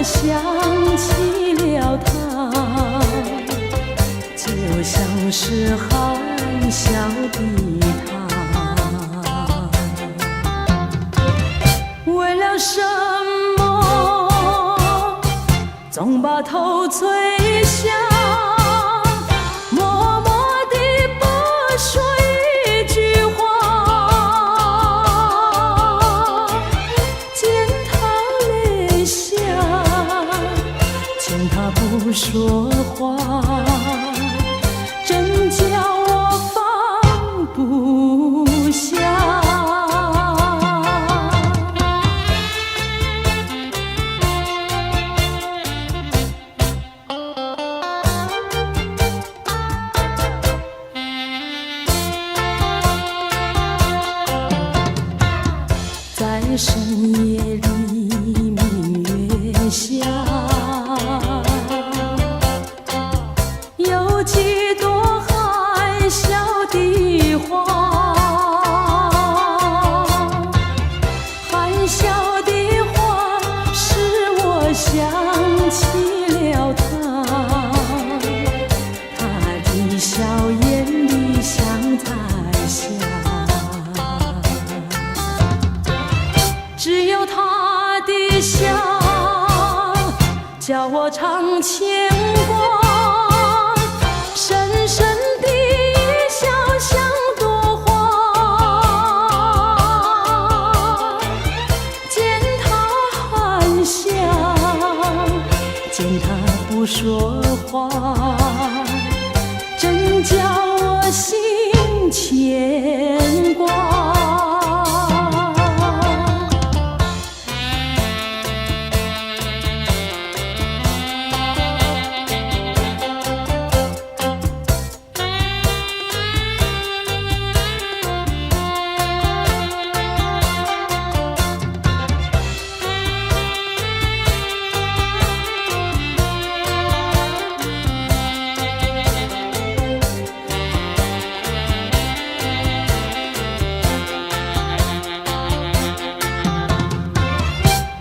想起了他，就像是含笑的他。为了什么总把头垂下，默默地不说一句话，见他泪下，见他不说话，真叫我放不下。在深夜里明月下，有几朵含笑的花，含笑的花使我想起了他，他的笑眼里像在下，只有他的笑叫我常牵挂，深深的一笑像朵花，见他含笑，见见他不说话，真叫我心牵挂。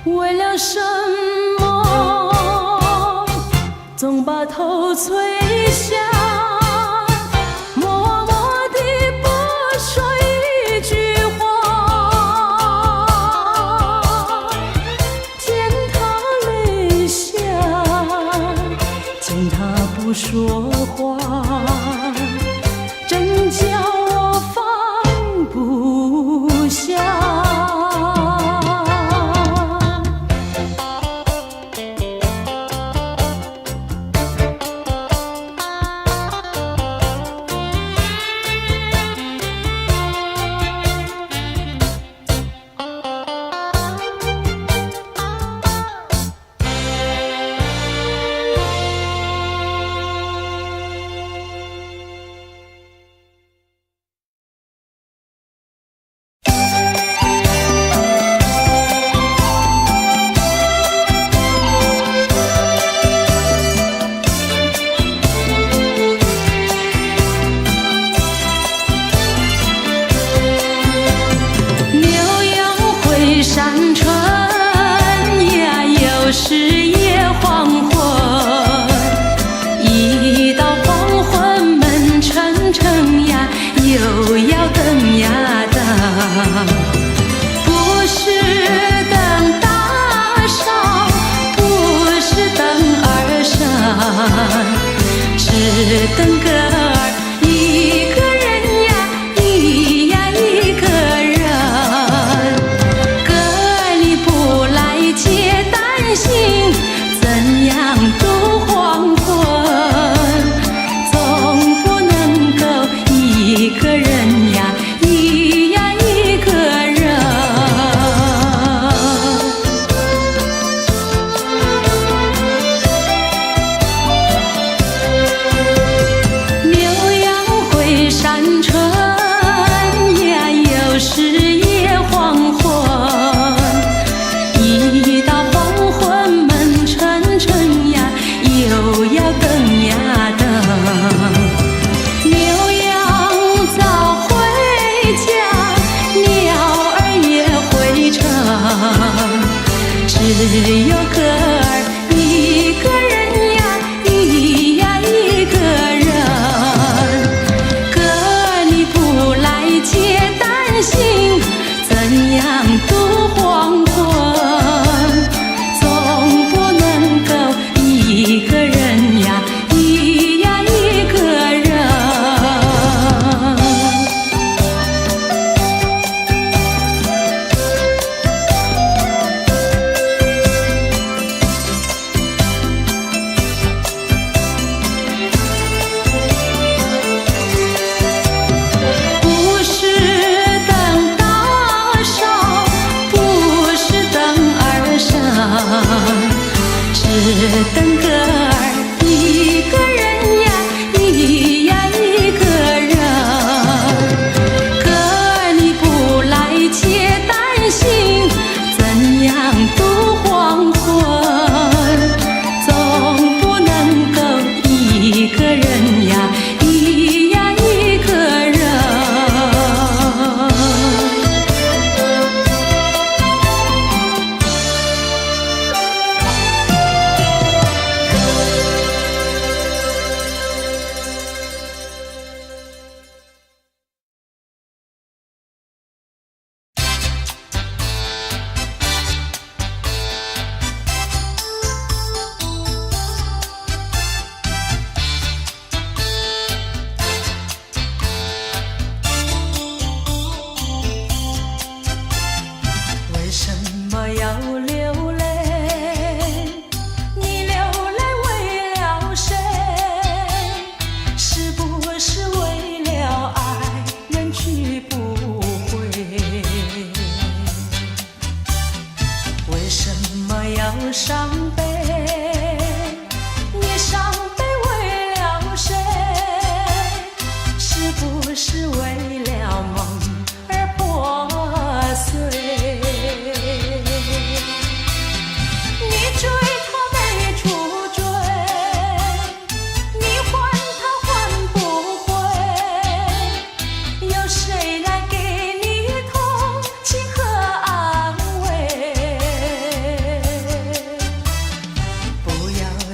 为了什么总把头垂下，默默地不说一句话，见他泪下，见他不说话，真叫我放不下。山川呀，有时也黄昏，一到黄昏闷沉沉呀，又要灯呀灯，不是灯大烧，不是灯儿闪，是灯个儿一个人呀，一呀一个人。心怎样度黄昏，总不能够一个人呀，一呀一个人。牛羊会山川呀，有时也黄昏，一到又要灯呀灯，牛羊早回家，鸟儿也回城，只有个儿一个人呀，一呀一个人。哥儿你不来接担心，怎样度黄昏？总不能够一个人呀，一呀一个人。不是灯大烧，不是灯儿闪，是灯个儿一个人呀，一呀一个人。哥儿你不来接担心，怎样度黄昏？总不能够一个人呀，一呀一个人。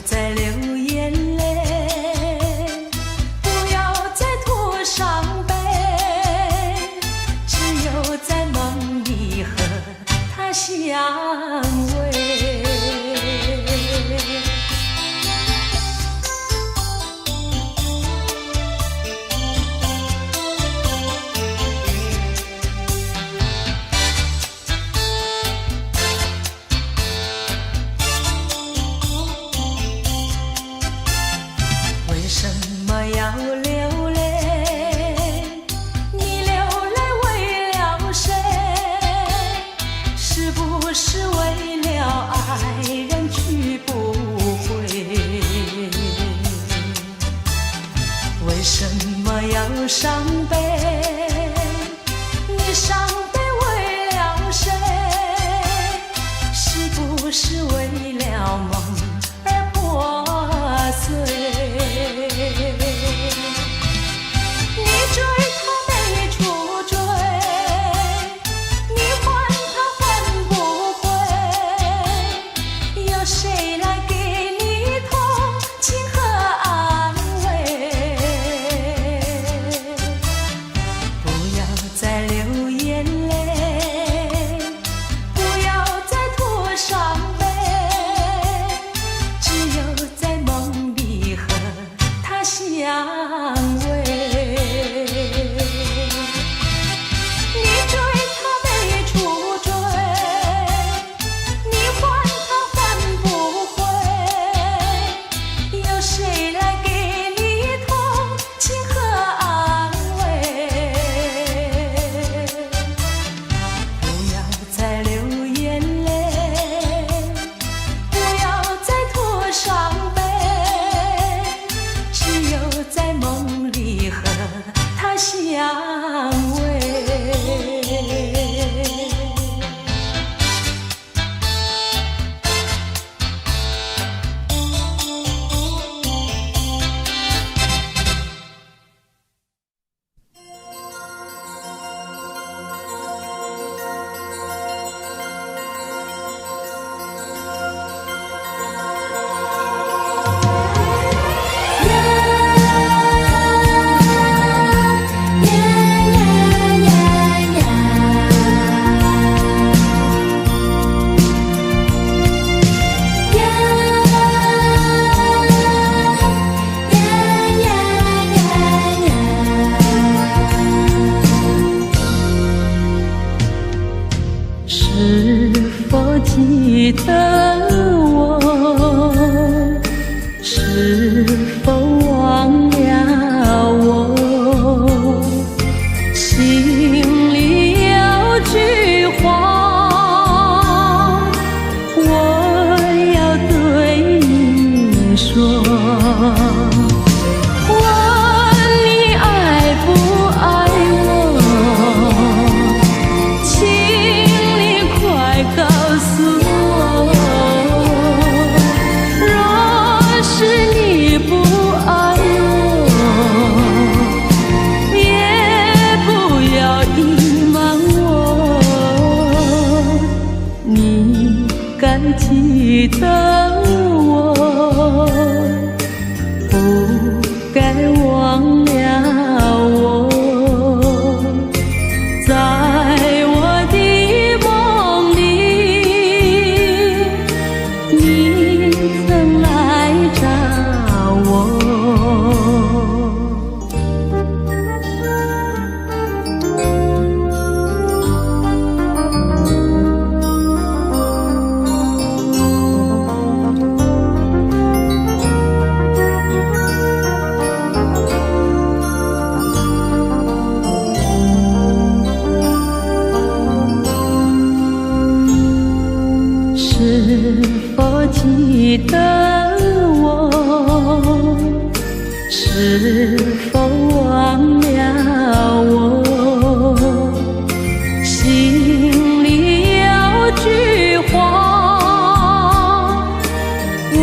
再流眼泪，不要再拖伤悲，只有在梦里和他相偎。为什么要流泪？你流泪为了谁？是不是为了爱人去不回？为什么要伤悲？你伤悲为了谁？是不是为了梦而破碎？你追他没处追，你还他还不回，有谁来给你同情和安慰？不要再流眼泪，不要再拖伤悲，只有在梦里和他相偎。你追他没处追，你还他还不回，有谁来给你同情和安慰？不要再流眼泪，不要再拖伤悲，只有在梦里和他相偎。是否记得我？是否忘了我？心里有句话，我要对你说。记得我，不该忘了我，在我的梦里，你曾来找我。是否记得我？是否忘了我？心里有句话，我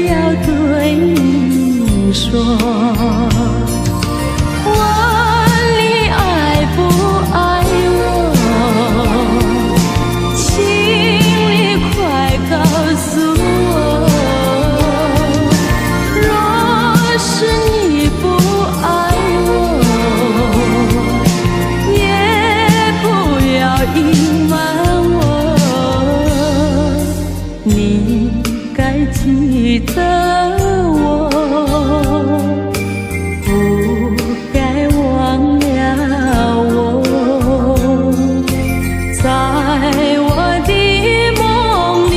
要对你说。的我，不该忘了我，在我的梦里，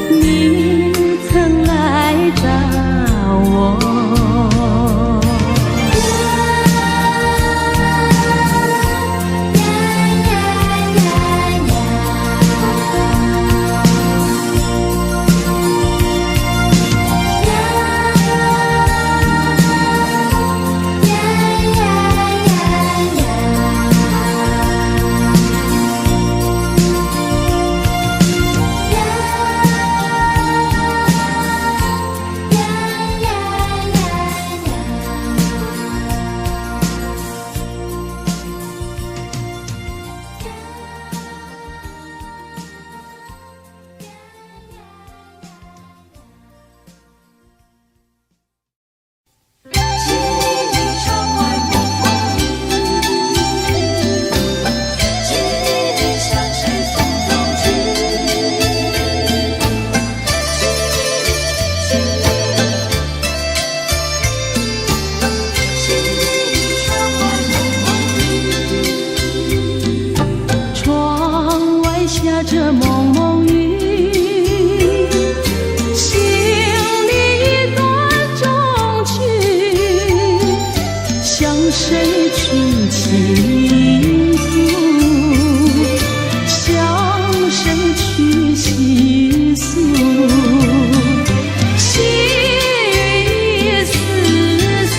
你曾来找我。下着蒙蒙雨，心里一段衷曲，向谁去倾诉？向谁去倾诉？细雨一丝丝，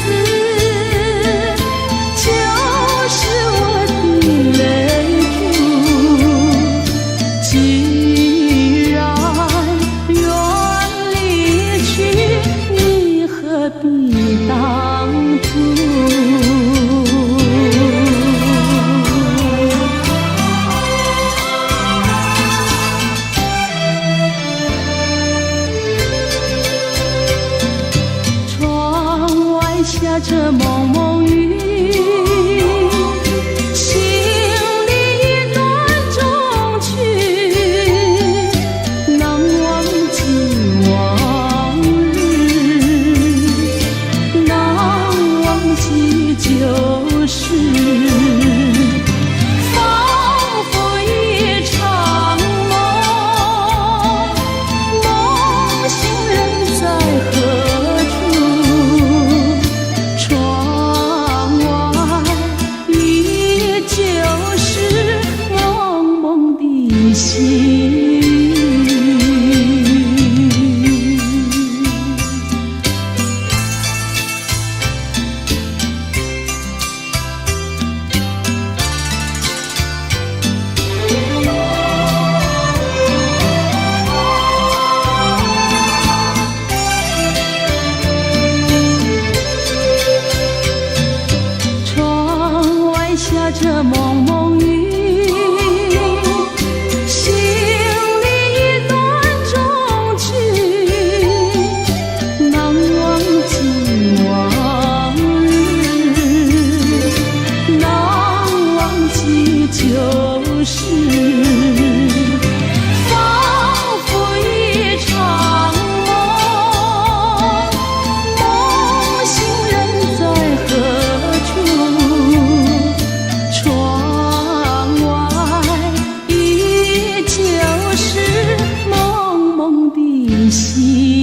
就是我的泪珠。既然远离去，你何必当初？窗外下着蒙蒙雨。下着蒙蒙雨，心里一段衷曲，难忘记往日，难忘记旧时。心